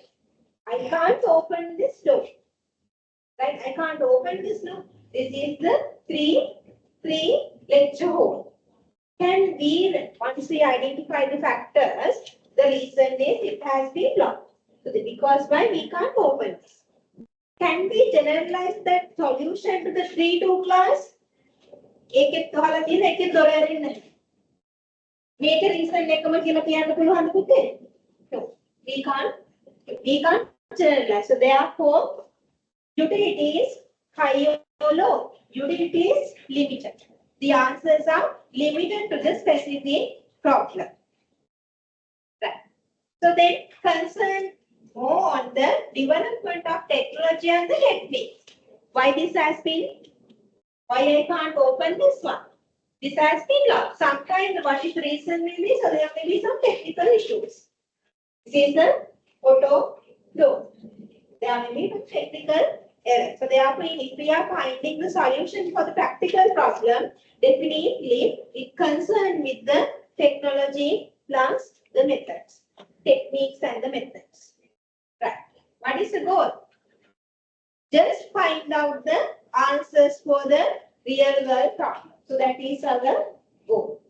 I can't open this door. Right? I can't open this door. This is the three lecture hall. Can we, once we identify the factors, the reason is it has been locked. So because why we can't open this? Can we generalize that solution to the 3-2 class? ඒකෙත් අහලා තියෙන එකෙන් දොර ඇරෙන්නේ නැහැ. මේක reason එකම කියලා කියන්න පුළුවන්ද පුතේ? No. We can't generalize. So therefore, utility is high or low. Utility is limited. The answers are limited to the specific problem. Right. So then concern more on the development of technology and the techniques. Why this has been? Why I can't open this one? This has been locked. Sometimes what is the reason may be, so there may be some technical issues. This is the auto door. There may be some technical error. So therefore, if we are finding the solution for the practical problem, definitely it concerns with the technology plus the methods, techniques and the methods. Right. What is the goal? Just find out the answers for the real world problem. So that is our goal.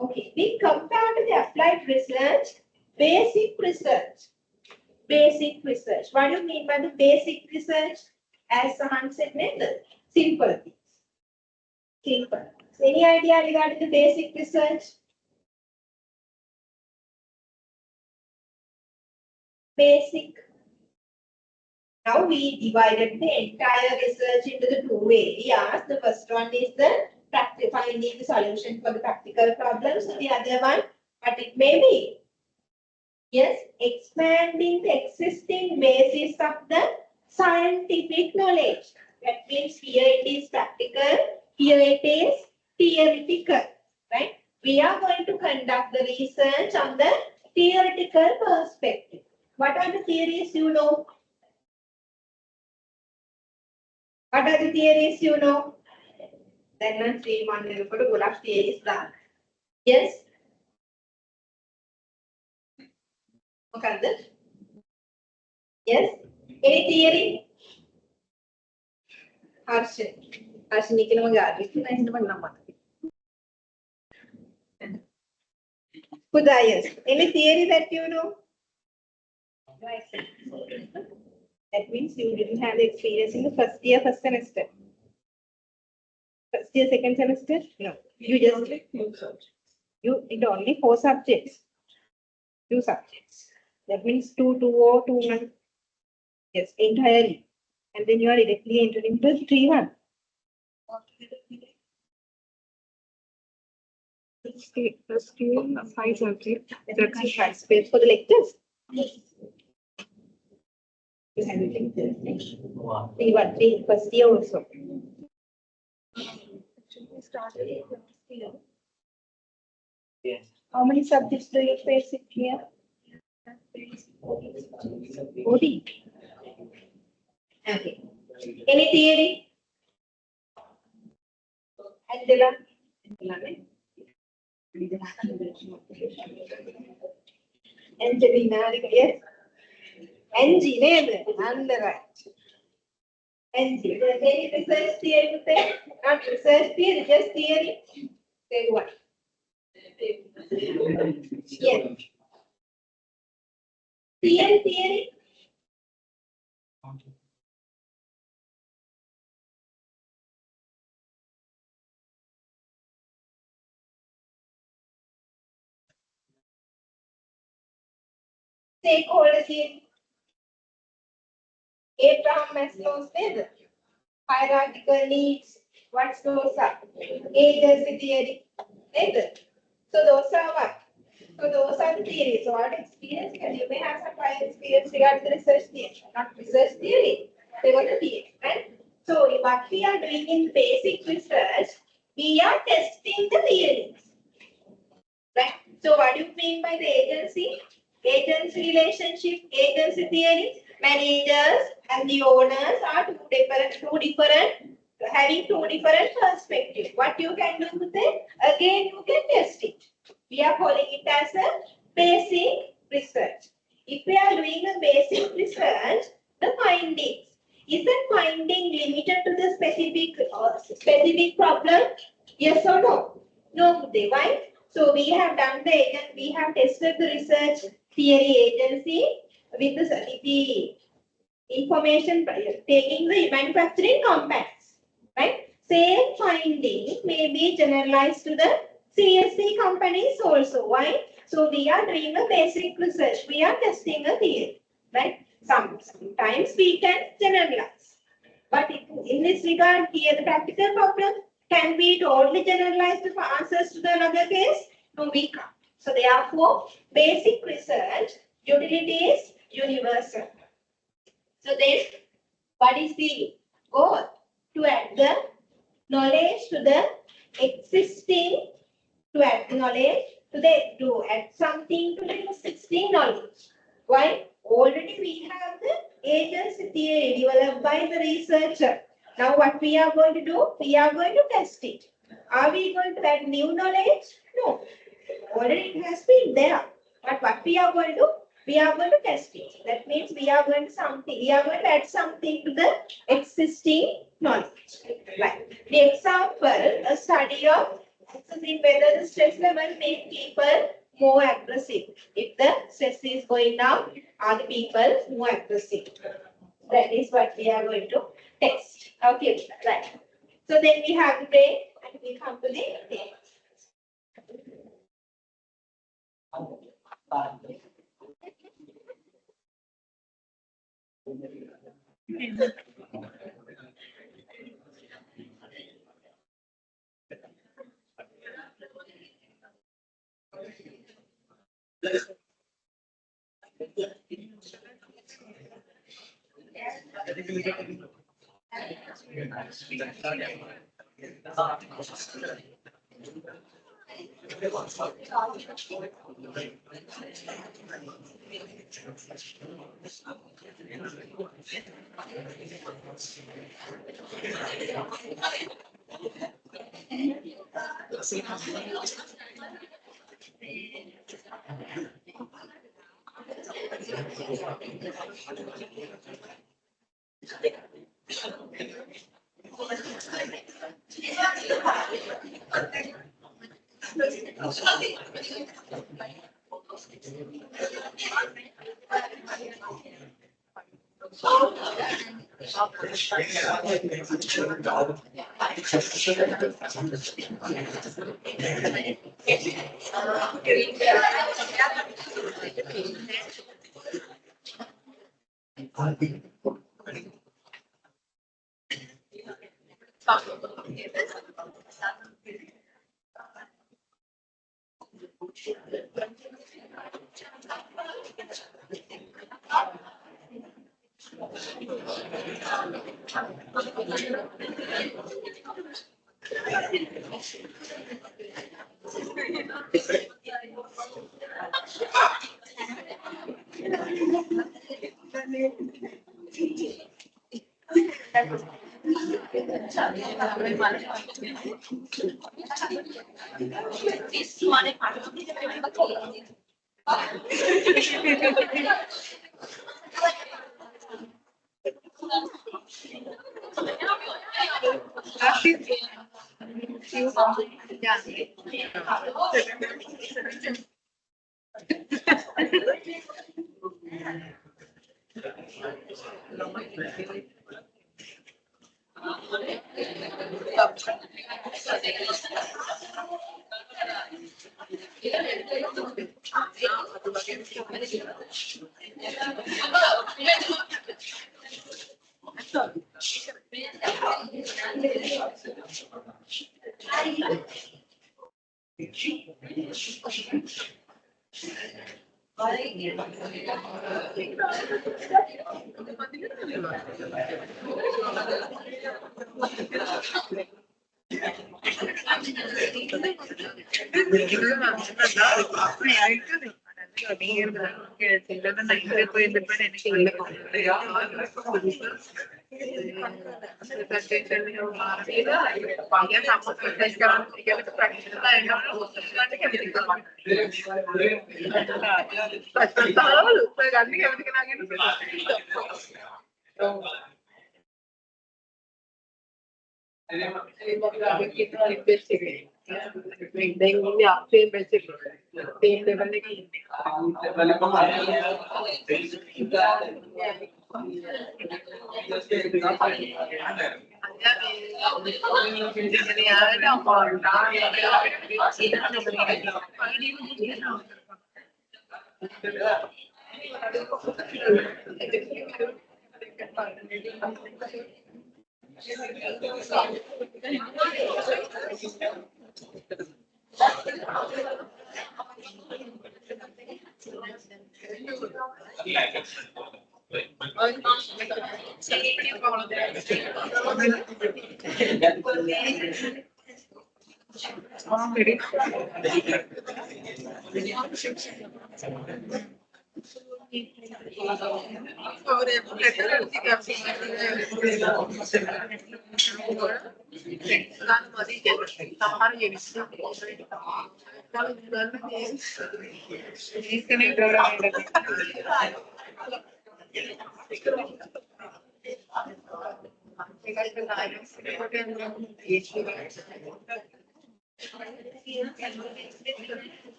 Okay. We compare to the applied research, basic research. Basic research. What do you mean by the basic research? As Sahan said, method. Simple things. Simple. So any idea regarding the basic research? Basic. Now we divided the entire research into the two areas. The first one is the finding the solution for the practical problems. So the other one, what it may be? Yes, expanding the existing basis of the scientific knowledge. That means here it is practical, here it is theoretical, right? We are going to conduct the research on the theoretical perspective. What are the theories you know? What are the theories you know? Then let's see one good of theories done. Yes? Okay. Yes? Any theory? Harshini can yes. Any theory that you know? That means you didn't have the experience in the first year, first semester. First year, second semester? No. You just it only 4 subjects. 2 subjects. That means 2, 2, or 2, 1. Yes, entirely. And then you are directly entering the 3, 1. First year, 5 subjects. That's space for the lectures. You have it like this. 3, 1, 3, first year also. Actually, started last year. Yes. How many subjects do you face it here? 40. Okay. Any theory? Angela? Angelina, yes. Angie, name and right. Angie, any research theory? Not research theory, just theory. Say what? Yes. Theory. Stakeholder theory. Abraham Maslow's theory. Hierarchical needs. What's those are? Agency theory. So those are what? So those are the theories. So what experience you may have some prior experience regarding the research theory, not research theory. They got the theory, right? So what we are doing in basic research, we are testing the theories. Right? So what do you mean by the agency? Agency relationship, agency theory. Managers and the owners are having two different perspectives. What you can do with it? Again, you can test it. We are calling it as a basic research. If we are doing a basic research, the findings. Is that finding limited to the specific problem? Yes or no? No, why? So we have done we have tested the research theory agency with the information taking the manufacturing compacts, right? Same finding may be generalized to the CSC companies also. Why? So we are doing a basic research. We are testing a theory, right? Sometimes we can generalize. But in this regard, here the practical problem can be totally generalized for answers to the another case. No, we can't. So therefore, basic research utility is universal. So then, what is the goal? To add the knowledge to the existing, to add something to the existing knowledge. Why? Already we have the agency theory developed by the researcher. Now what we are going to do? We are going to test it. Are we going to add new knowledge? No. Already it has been there. But what we are going to do? We are going to test it. That means we are going to add something to the existing knowledge. Right. The example, a study of assessing whether the stress level make people more aggressive. If the stress is going down, are the people more aggressive? That is what we are going to test. Okay, right. So then we have the break and we come to the test.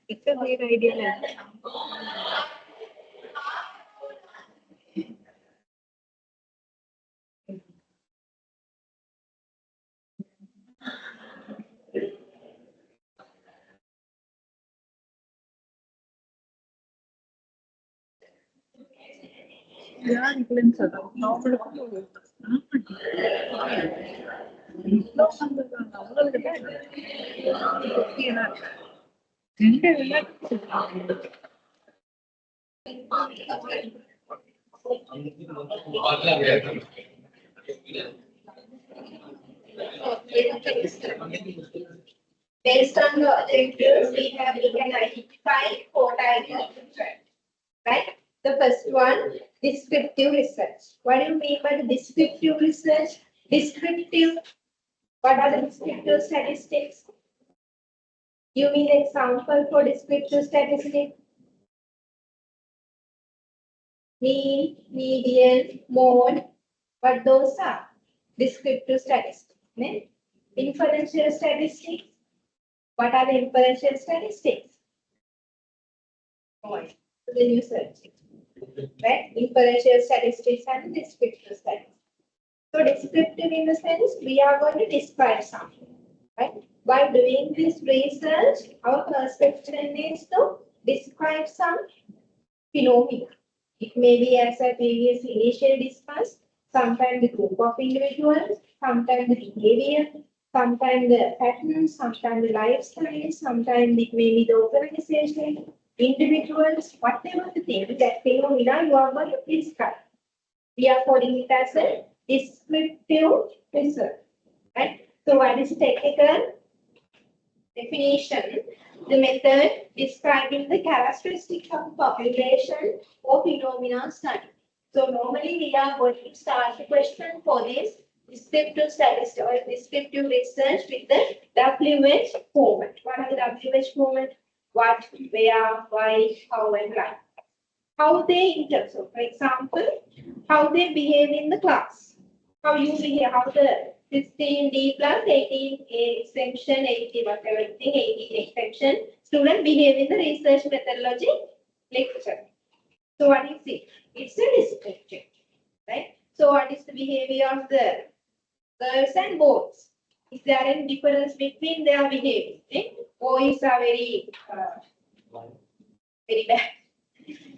It's a great idea. Yeah, influence ada. Based on the objectives, we can identify 4 types of threat. right? The first one, descriptive research. What do you mean by the descriptive research? Descriptive, what are the descriptive statistics? You mean example for descriptive statistics? Mean, median, mode, what those are? Descriptive statistics. Ne? Inferential statistics. What are the inferential statistics? Point. So then you search it. Right? Inferential statistics and descriptive statistics. So descriptive in the sense we are going to describe something. Right? By doing this research, our perception is to describe some phenomena. It may be as I previously initially discussed, sometimes the group of individuals, sometimes the behavior, sometimes the patterns, sometimes the lifestyle, sometimes it may be the organization, individuals, whatever the thing, that phenomena you are going to describe. We are calling it as a descriptive research. Right? So what is technical definition? The method describing the characteristics of population or phenomena study. So normally we are going to start the question for this descriptive statistics or descriptive research with the WH format. What are the WH format? What, where, why, how, and why. How they interpret. For example, how they behave in the class. How you behave, how the 16D plus 18A exemption, 80 whatever thing, 18 exemption student behave in the research methodology lecture. So what is it? It's a descriptive, right? So what is the behavior of the girls and boys? Is there any difference between their behavior? Right? Boys are very bad.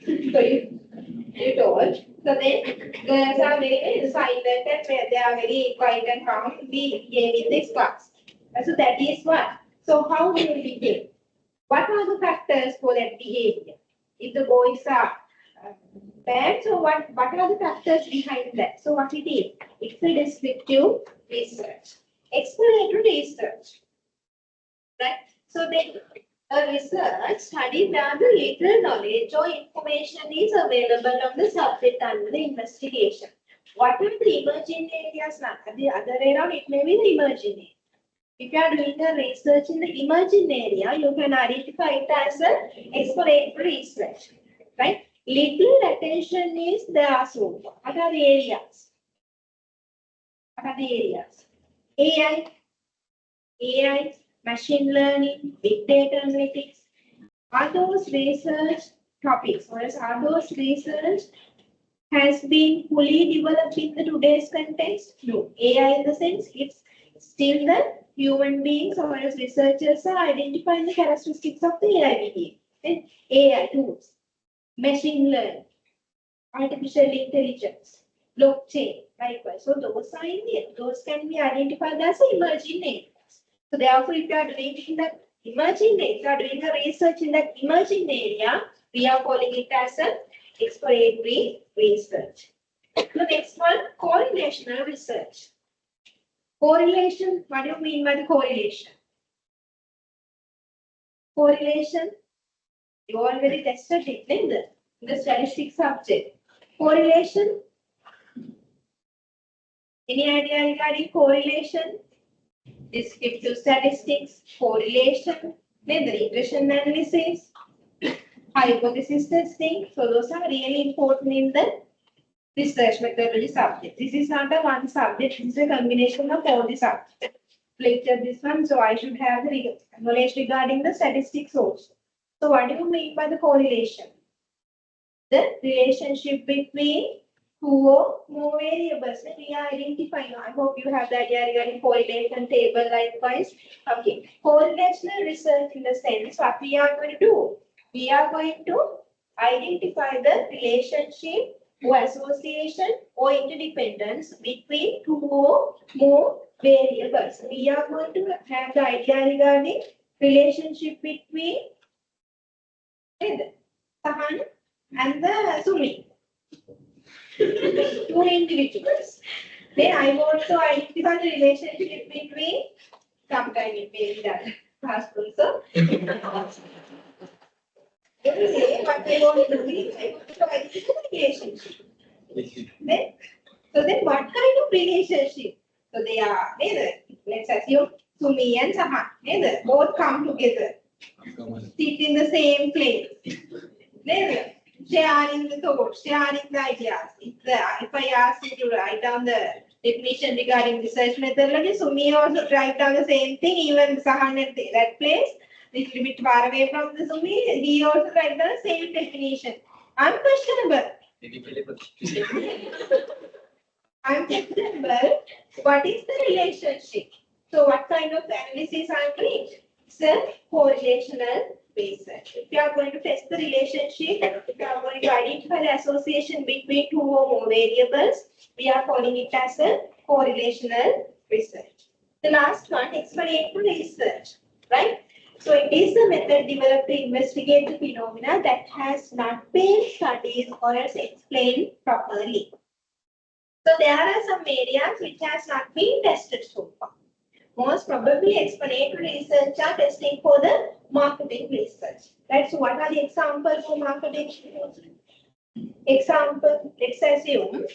So you told. So then girls are very silent and they are very quiet and calm. We behave in this class. So that is what. So how do we behave? What are the factors for that behavior? If the boys are bad, so what are the factors behind that? So what it is? It's a descriptive research. Explanatory research. Right? So then a research study where the little knowledge or information is available on the subject under the investigation. What are the emerging areas? The other way around, it may be the emerging area. If you are doing a research in the emerging area, you can identify it as an exploratory research. Right? Little attention is there so far. What are the areas? What are the areas? AI, machine learning, big data analytics. Are those research topics or are those research has been fully developed in the today's context? No. AI in the sense it's still the human beings or as researchers are identifying the characteristics of the AI behavior. And AI tools, machine learning, artificial intelligence, blockchain, likewise. So those are in there. Those can be identified as emerging areas. So therefore, if you are doing in that emerging area, if you are doing a research in that emerging area, we are calling it as an exploratory research. The next one, correlational research. Correlation, what do you mean by the correlation? Correlation, you already tested it in the statistics subject. Correlation, any idea regarding correlation? Descriptive statistics, correlation, then the regression analysis, hypothesis testing. So those are really important in the research methodology subject. This is not a one subject, this is a combination of all the subjects. Lecture this one, so I should have the knowledge regarding the statistics also. So what do you mean by the correlation? The relationship between two or more variables that we are identifying. I hope you have the idea regarding correlation table likewise. Okay, correlational research in the sense what we are going to do. We are going to identify the relationship or association or interdependence between two or more variables. We are going to have the idea regarding relationship between Sahan and the Sumi. Two individuals. Then I want to identify the relationship between sometime it may be that class also. Anyway, what I want to do is I want to identify the relationship. Then, so then what kind of relationship? So they are neither. Let's assume Sumi and Saha, neither. Both come together. Sit in the same place. Neither. Sharing the thoughts, sharing the ideas. If I ask you to write down the definition regarding research methodology, Sumi also write down the same thing, even Sahan at that place, little bit far away from the Sumi, he also write down the same definition. Unquestionable. Unquestionable. What is the relationship? So what kind of analysis are we doing? It's a correlational research. If you are going to test the relationship, if you are going to identify the association between two or more variables, we are calling it as a correlational research. The last one, explanatory research, right? So it is a method developed to investigate the phenomena that has not been studied or else explained properly. So there are some areas which has not been tested so far. Most probably explanatory research are testing for the marketing research. Right? So what are the examples for marketing? Example, let's assume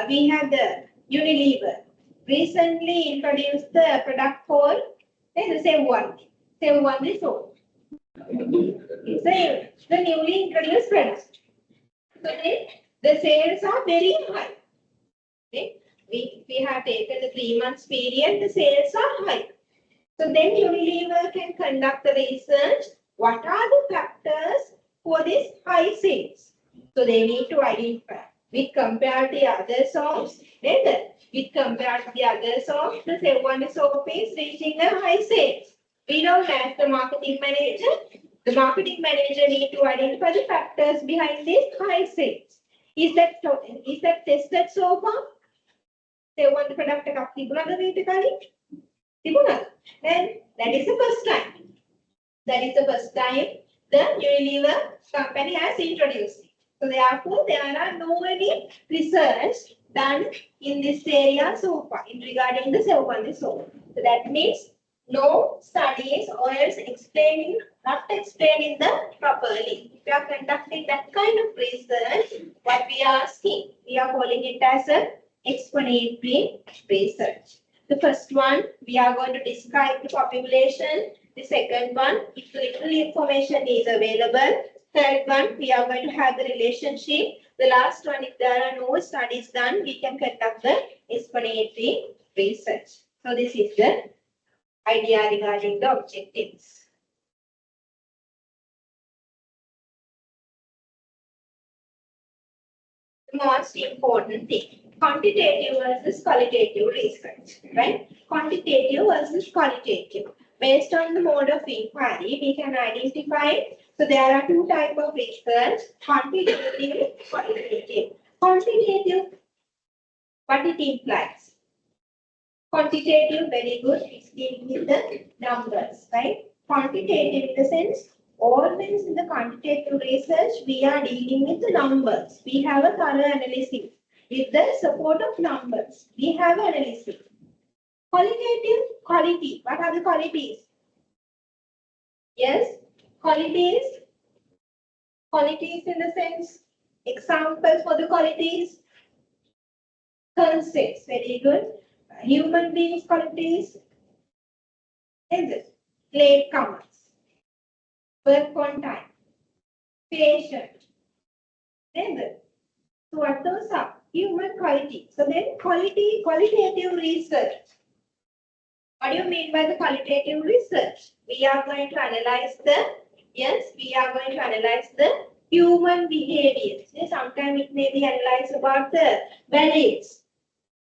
we have the Unilever recently introduced the product called the same one soap. It's the newly introduced product. So then the sales are very high. Okay? We have taken the 3 months period, the sales are high. So then Unilever can conduct the research. What are the factors for this high sales? So they need to identify. We compare the other soaps, we compare the other soaps, the same one soap is reaching a high sales. We don't ask the marketing manager. The marketing manager need to identify the factors behind this high sales. Is that tested so far? They want the product එකක් තිබුණාද මේක කලින්? තිබුණාද? And that is the first time. That is the first time the Unilever company has introduced it. So therefore, there are no any research done in this area so far in regarding the Sevwandi soap. So that means no studies or else not explaining the properly. If we are conducting that kind of research, what we are asking, we are calling it as a explanatory research. The first one, we are going to describe the population. The second one, if little information is available. Third one, we are going to have the relationship. The last one, if there are no studies done, we can conduct the explanatory research. So this is the idea regarding the objectives. The most important thing, quantitative versus qualitative research, right? Quantitative versus qualitative. Based on the mode of inquiry, we can identify, so there are two types of research, quantitative, qualitative. Quantitative, what it implies? Quantitative, very good, it's dealing with the numbers, right? Quantitative in the sense, always in the quantitative research, we are dealing with the numbers. We have a thorough analysis. With the support of numbers, we have analysis. Qualitative, quality. What are the qualities? Yes, qualities. Qualities in the sense, examples for the qualities. Concepts, very good. Human beings qualities. Is it? Latecomers. Work on time. Patient. Is it? So what those are? Human quality. So then qualitative research. What do you mean by the qualitative research? We are going to analyze the human behaviors. Sometimes it may be analyzed about the values,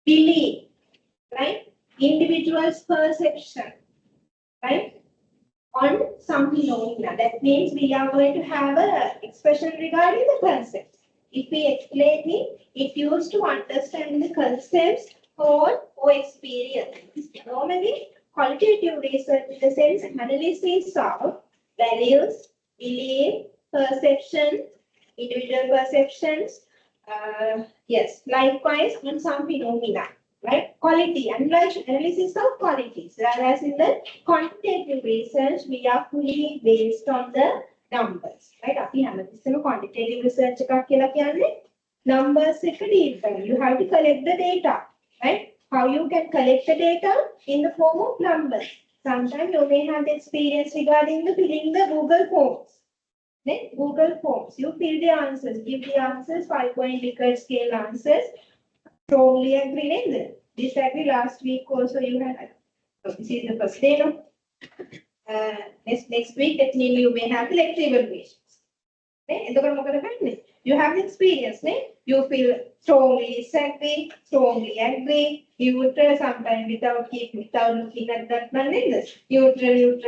belief, right? Individual's perception, right? On some phenomena. That means we are going to have an expression regarding the concepts. If we explain it used to understand the concepts or experience. Normally, qualitative research in the sense analysis of values, belief, perception, individual perceptions. Yes, likewise on some phenomena. right? Quality, analysis of qualities. Whereas in the quantitative research, we are fully based on the numbers, right? අපි හැමතිස්සෙම quantitative research එකක් කියලා කියන්නේ numbers එක deal කරන. You have to collect the data, right? How you can collect the data in the form of numbers. Sometimes you may have the experience regarding the filling the Google Forms. Then Google Forms, you fill the answers, give the answers, 5-point Likert scale answers. Strongly agree with it. Disagree last week also you had. So this is the first day, no? Next week that means you may have the lecture evaluations. You have the experience, you feel strongly disagree, strongly agree, neutral, sometimes without looking at that numbers. Neutral.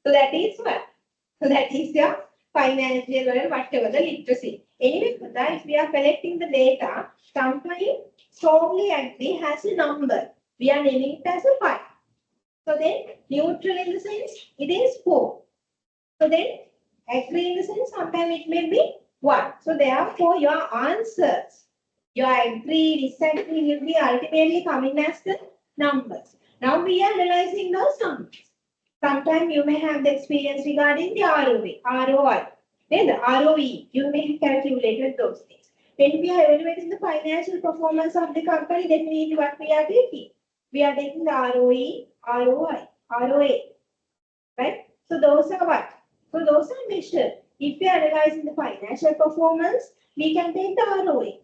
So that is what? So that is your financial or whatever the literacy. Anyway, if we are collecting the data, sometimes strongly agree has a number. We are naming it as a 5. So then neutral in the sense it is 4. So then agree in the sense sometimes it may be 1. So therefore your answers, your agree, disagree will be ultimately coming as the numbers. Now we are analyzing those numbers. Sometimes you may have the experience regarding the ROI. Then the ROE, you may have calculated those things. When we are evaluating the financial performance of the company, definitely what we are taking. We are taking the ROE, ROI, ROA, right? So those are what? So those are measured. If we are analyzing the financial performance, we can take the ROA.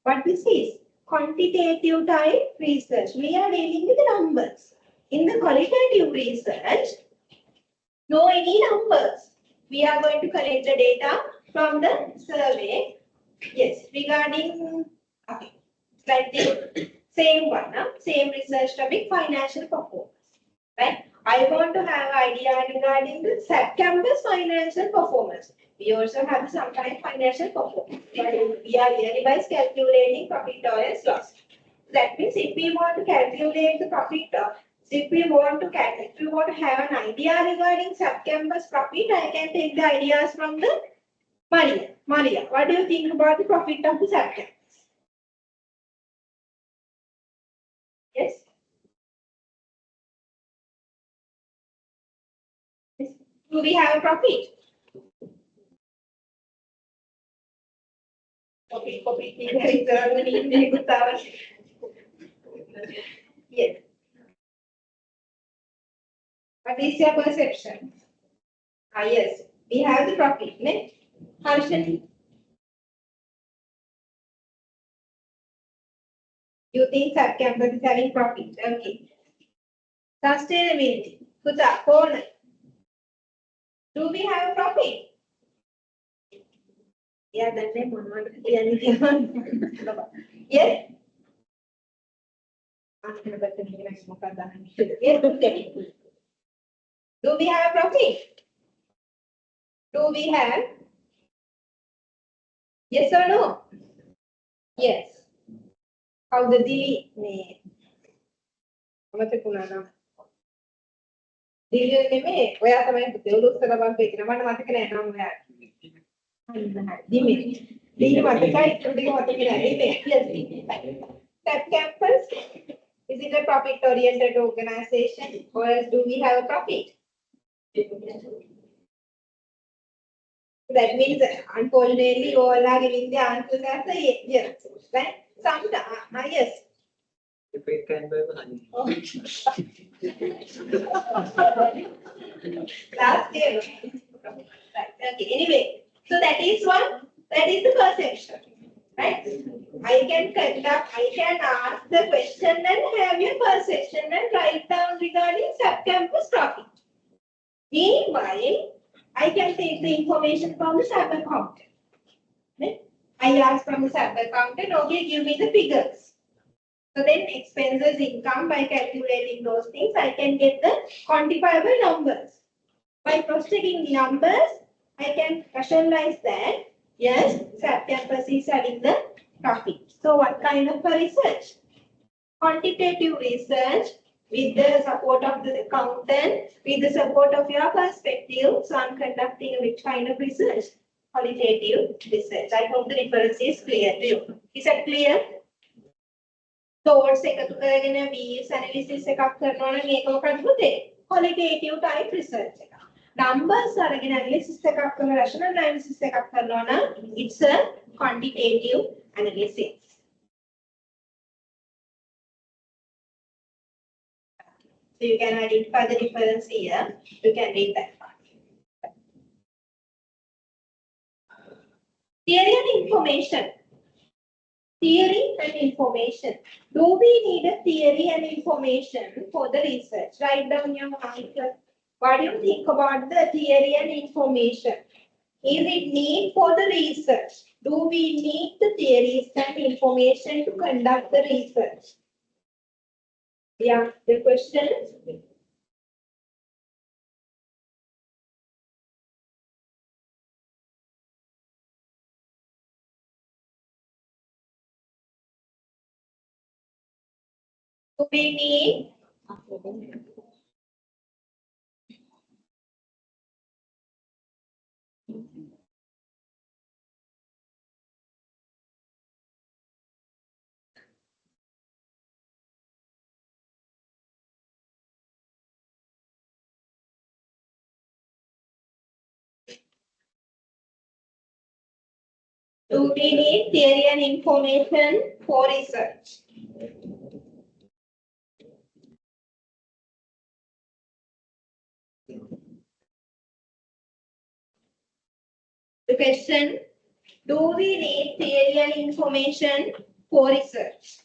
But this is quantitative type research. We are dealing with the numbers. In the qualitative research, no any numbers. We are going to collect the data from the survey. Yes, regarding, okay, slightly same one, same research topic, financial performance, right? I want to have idea regarding the SAP campus financial performance. We also have sometimes financial performance, but we are yearly wise calculating profit or loss. That means if we want to calculate the profit, if we want to have an idea regarding SAP campus profit, I can take the ideas from the Maria. Maria, what do you think about the profit of the SAP campus? Yes? Do we have a profit? Profit. Yes. What is your perception? Yes, we have the profit, ne? Harshani, you think SAP campus is having profit? Okay. Sustainability. Kuta, corner. Do we have a profit? Yeah, that name yes. Yes. Do we have profit? Do we have? Yes or no? Yes. How the Delhi name? Delhi name? Where are the Telugu Sarabam Pekin? What am I going to Dimi. Yes. That campus, is it a profit-oriented organization or else do we have a profit? That means, unfortunately, you all are giving the answers as a yes, right? Sometimes, yes. If it can be honey. Oh. Last year. Right. Okay. Anyway, so that is the perception, right? I can ask the question and have your perception and write down regarding sub-campus profit. Meanwhile, I can take the information from the SAP accountant. I ask from the SAP accountant, okay, give me the figures. So then expenses, income, by calculating those things, I can get the quantifiable numbers. By cross-checking the numbers, I can rationalize that, yes, SAP campus is having the profit. So what kind of a research? Quantitative research with the support of the accountant, with the support of your perspective. So I'm conducting which kind of research? Qualitative research. I hope the difference is clear to you. Is that clear? thoughts එකතු කරගෙන views analysis එකක් කරනවා නම් ඒක මොකක්ද පුතේ? qualitative type research එකක්. numbers අරගෙන analysis එකක් කරන rational analysis එකක් කරනවා නම් it's a quantitative analysis. So you can identify the difference here. You can read that part. Theory and information. Theory and information. Do we need a theory and information for the research? Write down your answer. What do you think about the theory and information? Is it need for the research? Do we need the theories and information to conduct the research? Yeah, the question is. Do we need? Do we need theory and information for research? The question, do we need theory and information for research?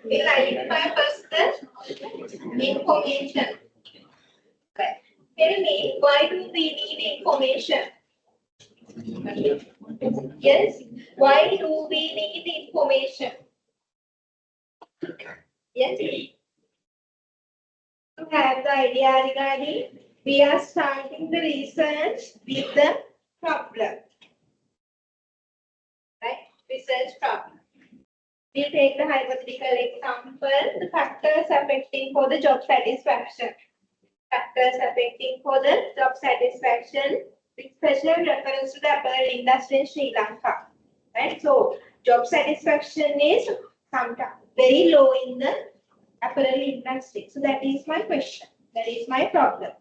We'll identify first the information. Okay. Tell me, why do we need information? Yes, why do we need information? Yes. To have the idea regarding, we are starting the research with the problem. Right? Research problem. We take the hypothetical example, the factors affecting for the job satisfaction. Factors affecting for the job satisfaction with special reference to the apparel industry in Sri Lanka. Right? So, job satisfaction is sometimes very low in the apparel industry. So, that is my question. That is my problem.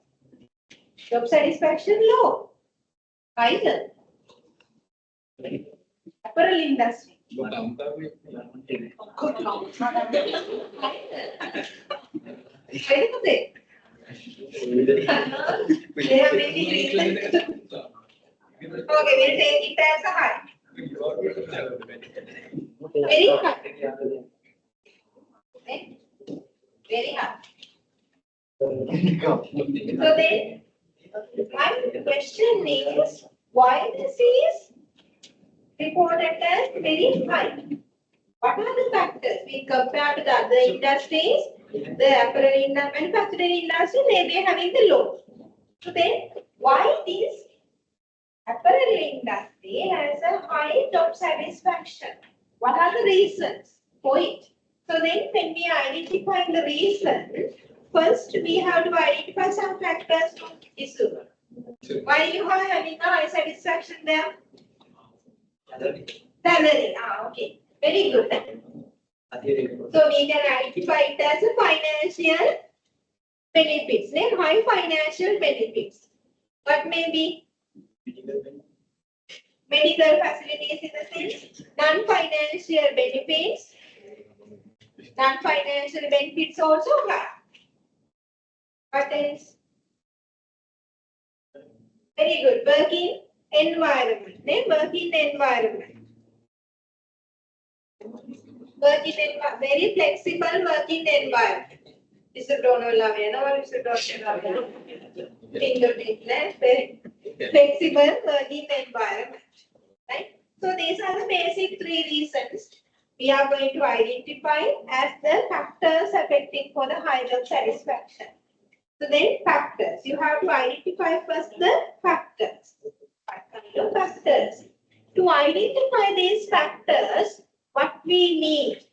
Job satisfaction low. Either. Apparel industry. They have many reasons. Okay, we'll take it as a high. Very high. Okay. Very high. So then, my question is, why this is reported as very high? What are the factors? We compare to the other industries, the apparel manufacturing industry, they may having the low. So then, why this apparel industry has a high job satisfaction? What are the reasons for it? So then, when we identify the reason, first we have to identify some factors to issue. Why you are having a high satisfaction there? Salary. Okay. Very good. So we can identify it as a financial benefits. Then high financial benefits. What may be? Medical facilities in the sense, non-financial benefits. Non-financial benefits also have. What else? Very good. Working environment. Then working environment. Very flexible working environment. This is don't love this is don't very flexible working environment. Right? So these are the basic three reasons we are going to identify as the factors affecting for the high job satisfaction. So then factors. You have to identify first the factors. What kind of factors? To identify these factors, what we need?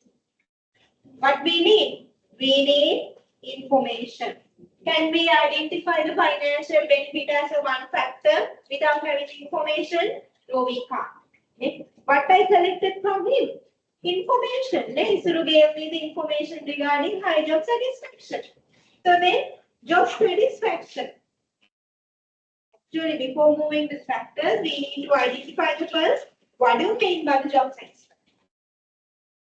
What we need? We need information. Can we identify the financial benefit as a one factor without having information? No, we can't. Okay. What I collected from him? Information. Isuru gave me the information regarding high job satisfaction. So then, job satisfaction. Actually, before moving to factors, we need to identify the first. What do you mean by the job satisfaction?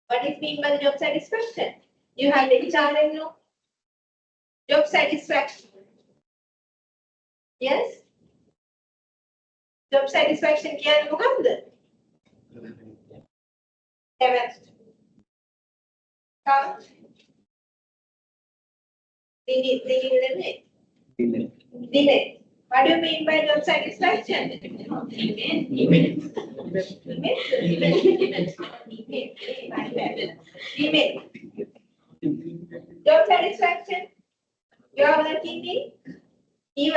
What is mean by the job satisfaction? You have the challenge, no? Job satisfaction. Yes? Job satisfaction කියන්නේ මොකක්ද? Chemist. Count. Delay. What do you mean by job satisfaction? Job satisfaction. You are working in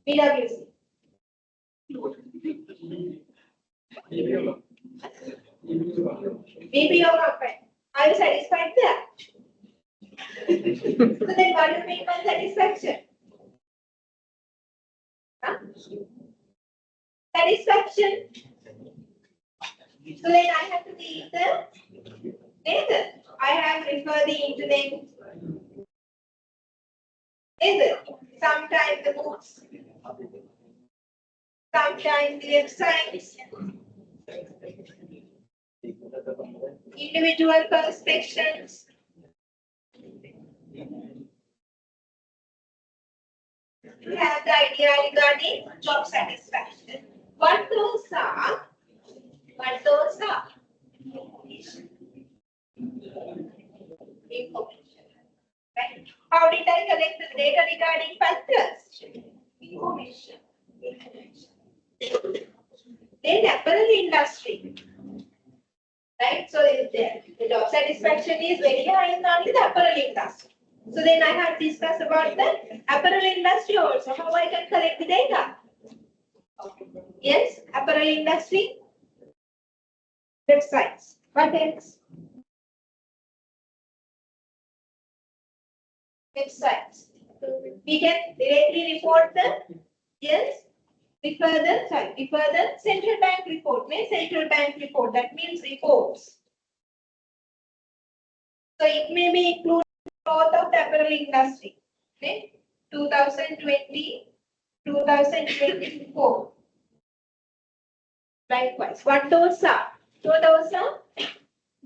PWC. BPO company. Are you satisfied there? So then what do you mean by satisfaction? Huh? Satisfaction. So then I have to leave the either. I have referred the internet. Either. Sometimes the books. Sometimes the websites. Individual perspectives. You have the idea regarding job satisfaction. What those are? Information. Right? How did I collect the data regarding factors? Information. Then apparel industry. Right? So the job satisfaction is very high in only the apparel industry. So then I have discussed about the apparel industry also, how I can collect the data. Yes, apparel industry. Websites. What else? Websites. We can directly report the, yes, refer the central bank report. Central bank report, that means reports. So it may be included growth of the apparel industry. Okay? 2020, 2024. Likewise, what those are? So those are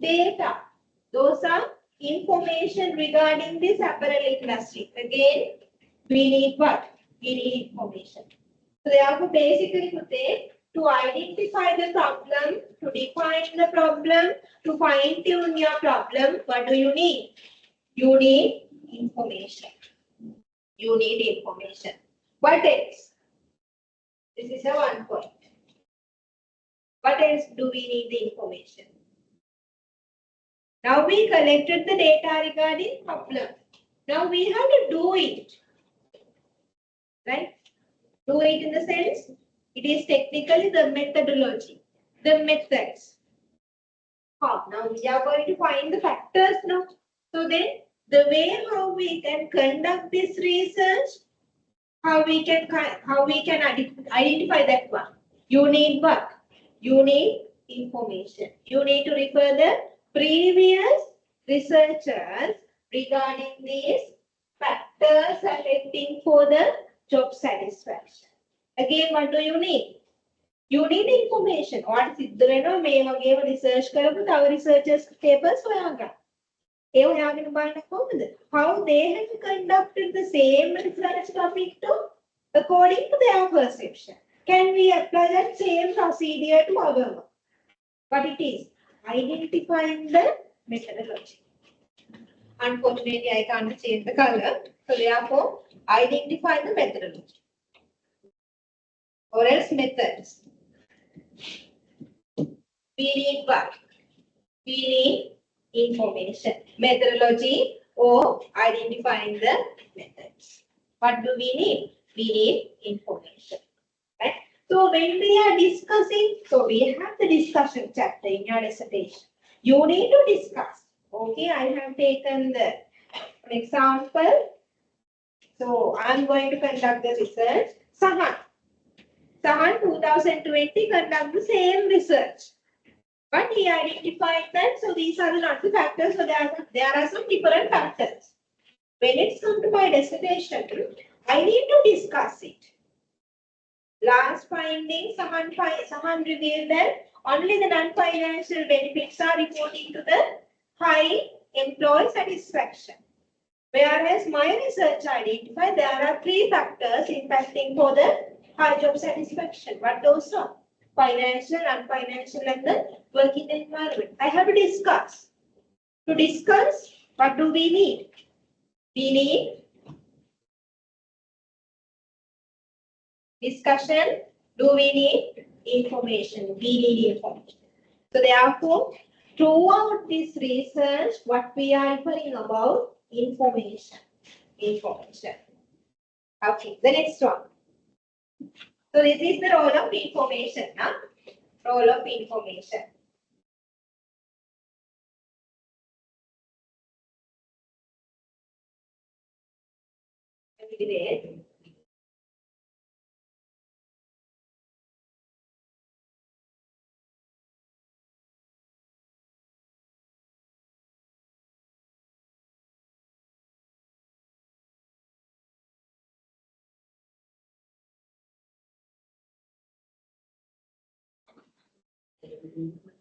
data. Those are information regarding this apparel industry. Again, we need what? We need information. So therefore, basically to identify the problem, to define the problem, to fine tune your problem, what do you need? You need information. You need information. What else? This is a one point. What else do we need the information? Now we collected the data regarding problem. Now we have to do it. Right? Do it in the sense, it is technically the methodology, the methods. How? Now we are going to find the factors now. So then, the way how we can conduct this research, how we can identify that one. You need what? You need information. You need to refer the previous researchers regarding these factors affecting for the job satisfaction. Again, what do you need? You need information. What is it? Research researchers papers how they have conducted the same research topic according to their perception. Can we apply that same procedure to our work? But it is identifying the methodology. Unfortunately, I can't change the color. So therefore, identify the methodology. Or else methods. We need what? We need information. Methodology or identifying the methods. What do we need? We need information. Right? So when we are discussing, so we have the discussion chapter in your dissertation. You need to discuss. Okay, I have taken the example. So I'm going to conduct the research. Sahan 2020 conduct the same research. But he identified that, so these are not the factors, so there are some different factors. When it's come to my dissertation, I need to discuss it. Last finding, Sahan revealed that only the non-financial benefits are reporting to the high employee satisfaction. Whereas my research identified there are three factors impacting for the high job satisfaction. What those are? Financial, non-financial, and the working environment. I have to discuss. To discuss, what do we need? We need discussion. Do we need information? We need information. So therefore, throughout this research, what we are referring about? Information. Information. Okay, the next one. So this is the role of information. Huh? role of information. Anyway,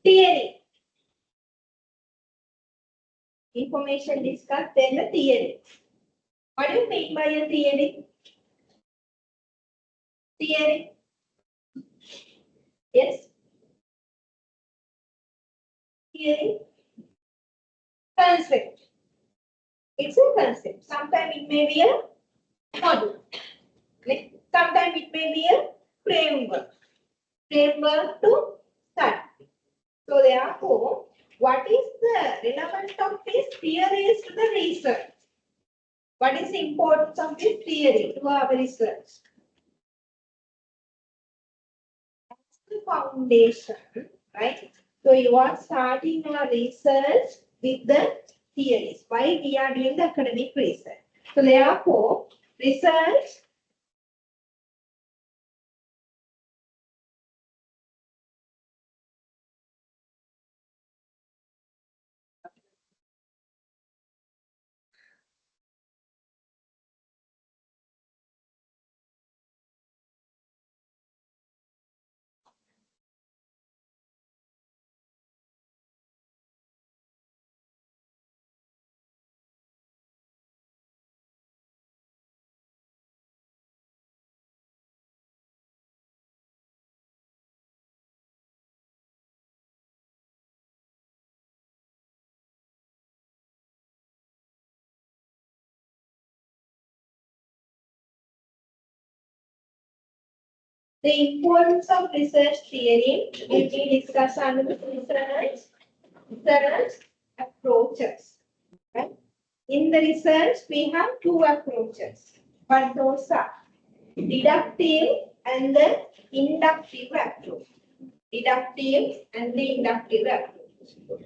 theory. Information discussed, then the theory. What do you mean by a theory? Theory. Yes. Theory. Concept. It's a concept. Sometimes it may be a model. Sometimes it may be a framework. Framework to study. So therefore, what is the relevance of this theory to the research? What is the importance of this theory to our research? That's the foundation, right? So you are starting your research with the theories. Why we are doing the academic research? So therefore, research the importance of research theory will be discussed under the research approaches. Right? In the research, we have two approaches. But those are deductive and the inductive approach. Deductive and the inductive approach.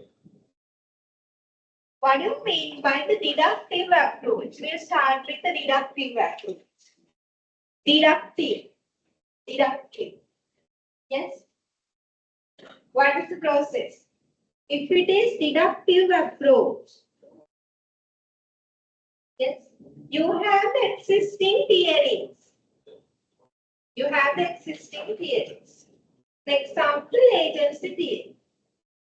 What do you mean by the deductive approach? We'll start with the deductive approach. Deductive. Deductive. Yes. What is the process? If it is deductive approach, yes, you have the existing theories. You have the existing theories. For example, agency theory.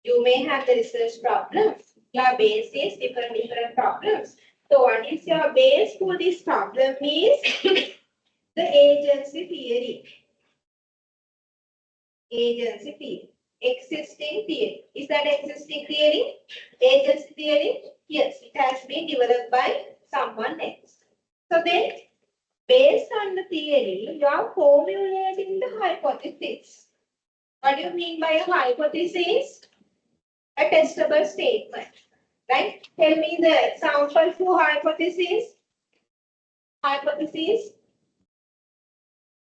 You may have the research problems. Your base is different problems. So what is your base for this problem is the agency theory. Agency theory. Existing theory. Is that existing theory? Agency theory? Yes, it has been developed by someone else. So then, based on the theory, you are formulating the hypothesis. What do you mean by a hypothesis? A testable statement. Right? Tell me the example for hypothesis. Hypothesis.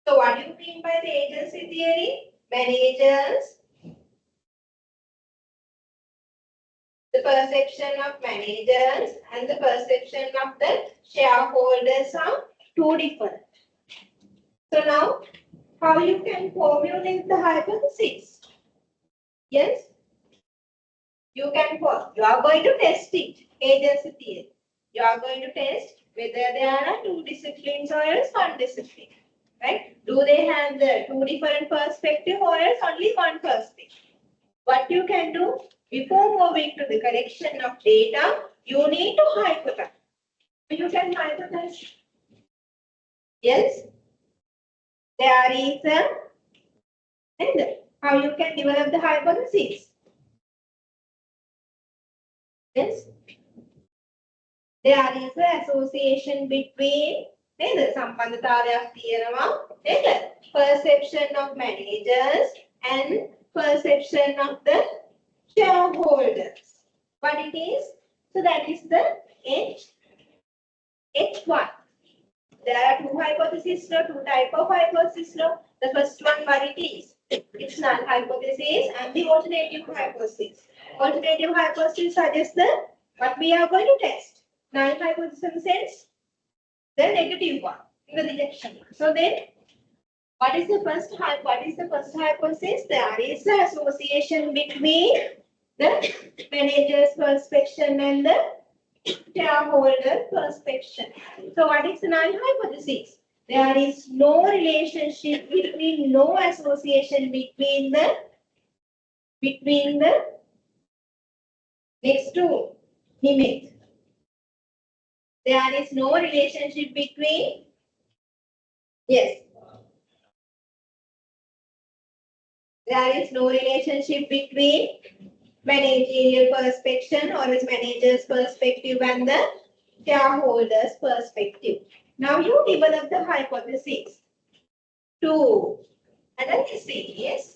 So what do you mean by the agency theory? Managers. The perception of managers and the perception of the shareholders are two different. So now, how you can formulate the hypothesis? Yes? You are going to test it, agency theory. You are going to test whether there are two disciplines or else one discipline. Right? Do they have the two different perspectives or else only one perspective? What you can do, before moving to the collection of data, you need to hypothesize. You can hypothesize. Yes? There is a, and how you can develop the hypothesis. Yes? There is an association between සම්බන්ධතාවයක් තියෙනවා perception of managers and perception of the shareholders. What it is? So that is the H1. There are two hypotheses, two type of hypothesis. The first one, what it is? It's null hypothesis and the alternative hypothesis. Alternative hypothesis suggests the what we are going to test. Null hypothesis in the sense the negative one, the rejection. So then, what is the first hypothesis? There is the association between the manager's perspection and the shareholder perspection. So what is the null hypothesis? There is no relationship between, no association between the next to image. There is no relationship between, yes. There is no relationship between managerial perspection or its manager's perspective and the shareholder's perspective. Now you develop the hypothesis to analysis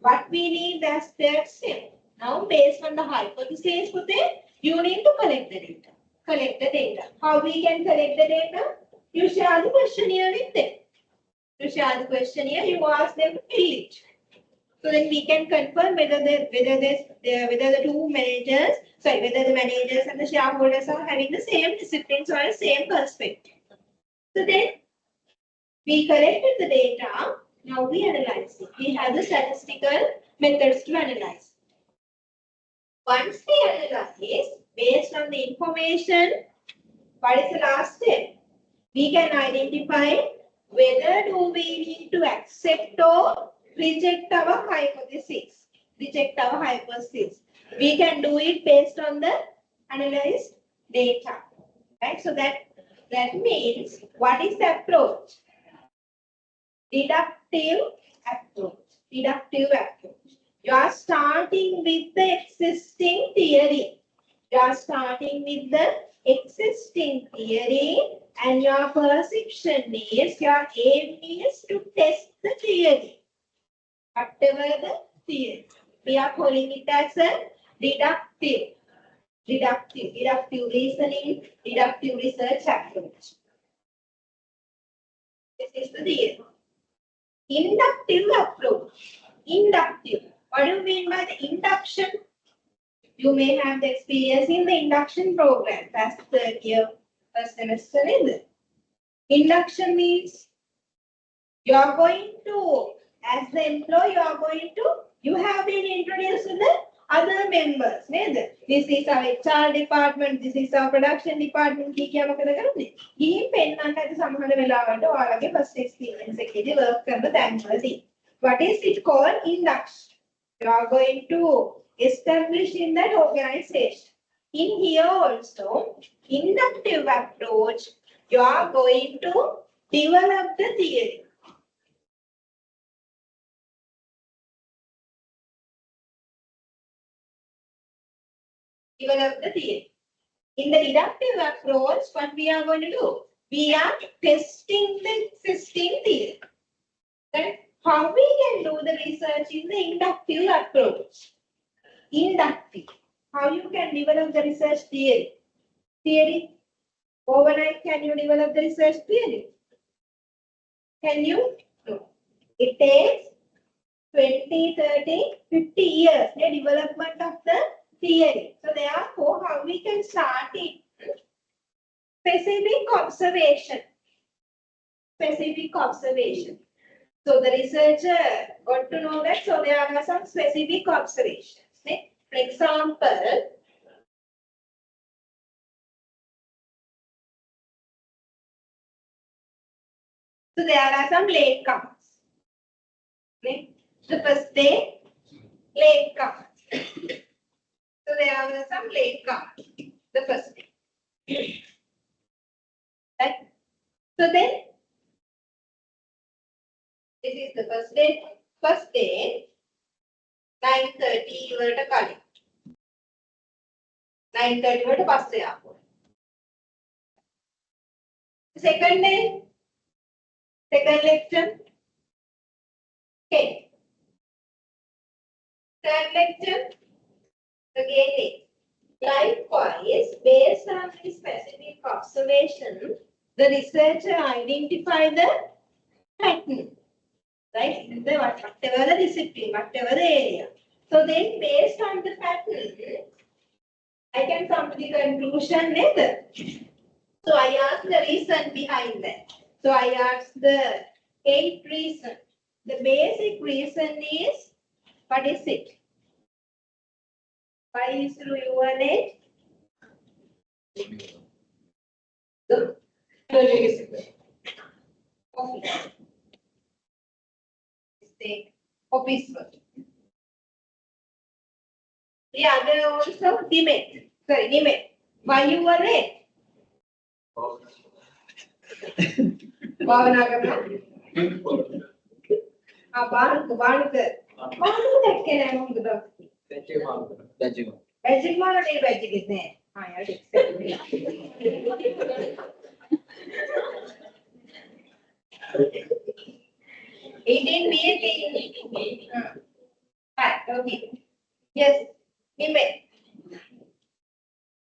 what we need as third step. Now based on the hypothesis, you need to collect the data. Collect the data. How we can collect the data? You share the questionnaire with them. You share the questionnaire, you ask them to fill it. So then we can confirm whether the two managers, whether the managers and the shareholders are having the same disciplines or the same perspective. So then we collected the data. Now we analyze it. We have the statistical methods to analyze. Once we analyze, based on the information, what is the last step? We can identify whether do we need to accept or reject our hypothesis. Reject our hypothesis. We can do it based on the analyzed data. Right? So that means what is the approach? Deductive approach. Deductive approach. You are starting with the existing theory. You are starting with the existing theory and your perception is, your aim is to test the theory. Whatever the theory. We are calling it as a deductive reasoning, deductive research approach. This is the theory. Inductive approach. Inductive. What do you mean by the induction? You may have the experience in the induction program. That's the third year, first semester in it. Induction means you are going to, as the employee, you have been introduced to the other members. This is our HR department, this is our production department. First experience work. What is it called? Induction. You are going to establish in that organization. In here also, inductive approach, you are going to develop the theory. Develop the theory. In the deductive approach, what we are going to do? We are testing the existing theory. Then how we can do the research in the inductive approach? Inductive. How you can develop the research theory? Theory. Overnight, can you develop the research theory? Can you? No. It takes 20, 30, 50 years, the development of the theory. So therefore, how we can start it? Specific observation. Specific observation. So the researcher got to know that, so there are some specific observations. For example, so there are some late comers. The first day, late comers. So there are some late comers. The first day. Right? So then, this is the first day. First day, 9:30 වලට කලින්. 9:30 වලට පස්සේ ආපුවා. Second day, second lecture, 10. Third lecture, again 8. Likewise, based on the specific observation, the researcher identified the pattern. right? Whatever the discipline, whatever the area. So then based on the pattern, I can come to the conclusion later. So I asked the reason behind that. So I asked the 8 reason. The basic reason is, what is it? Why is UNH? Office work. The other also demand. Sorry, demand. Why you were late? භාවනා කරනවා. බානුක දැක්කේ නෑ මොකද? බැජික් මාන නේ බැජික් නෑ. යාර Right, okay. Yes, demand.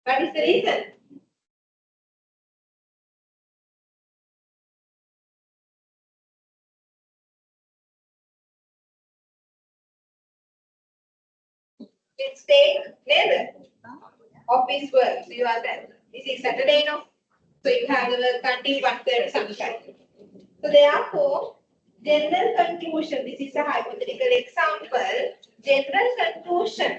What is the reason? It's take neither. Office work. So you are there. This is Saturday, no? So you have the work until 1:30 sometime. So therefore, general conclusion. This is a hypothetical example. General conclusion.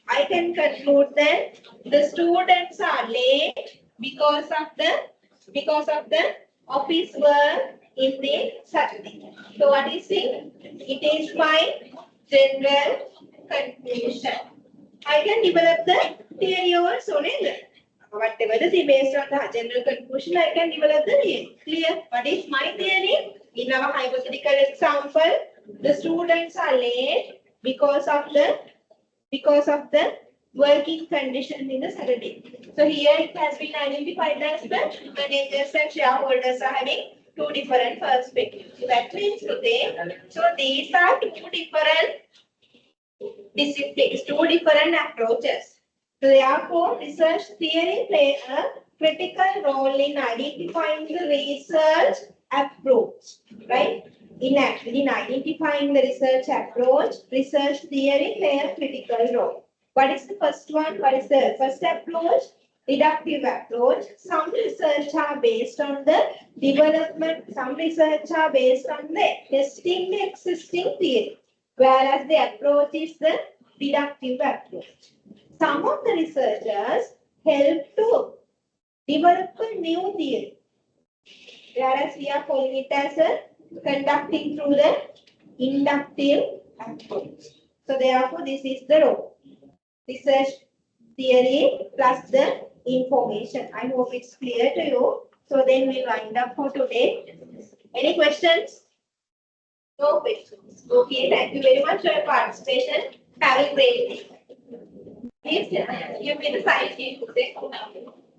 I can conclude that the students are late because of the office work in the Saturday. So what is it? It is my general conclusion. I can develop the theory also. Whatever the theory based on the general conclusion, I can develop the theory. Clear? What is my theory? In our hypothetical example, the students are late because of the working condition in the Saturday. So here it has been identified as the managers and shareholders are having two different perspectives. So that means today, so these are two different disciplines, two different approaches. So therefore, research theory plays a critical role in identifying the research approach, right? In identifying the research approach, research theory plays a critical role. What is the first one? What is the first approach? Deductive approach. Some research are based on the development, some research are based on the testing the existing theory, whereas the approach is the deductive approach. Some of the researchers help to develop a new theory, whereas we are calling it as a conducting through the inductive approach. So therefore, this is the role. Research theory plus the information. I hope it's clear to you. So then we wind up for today. Any questions? No questions. Okay, thank you very much for your participation. Have a great day. Please, give me the sign.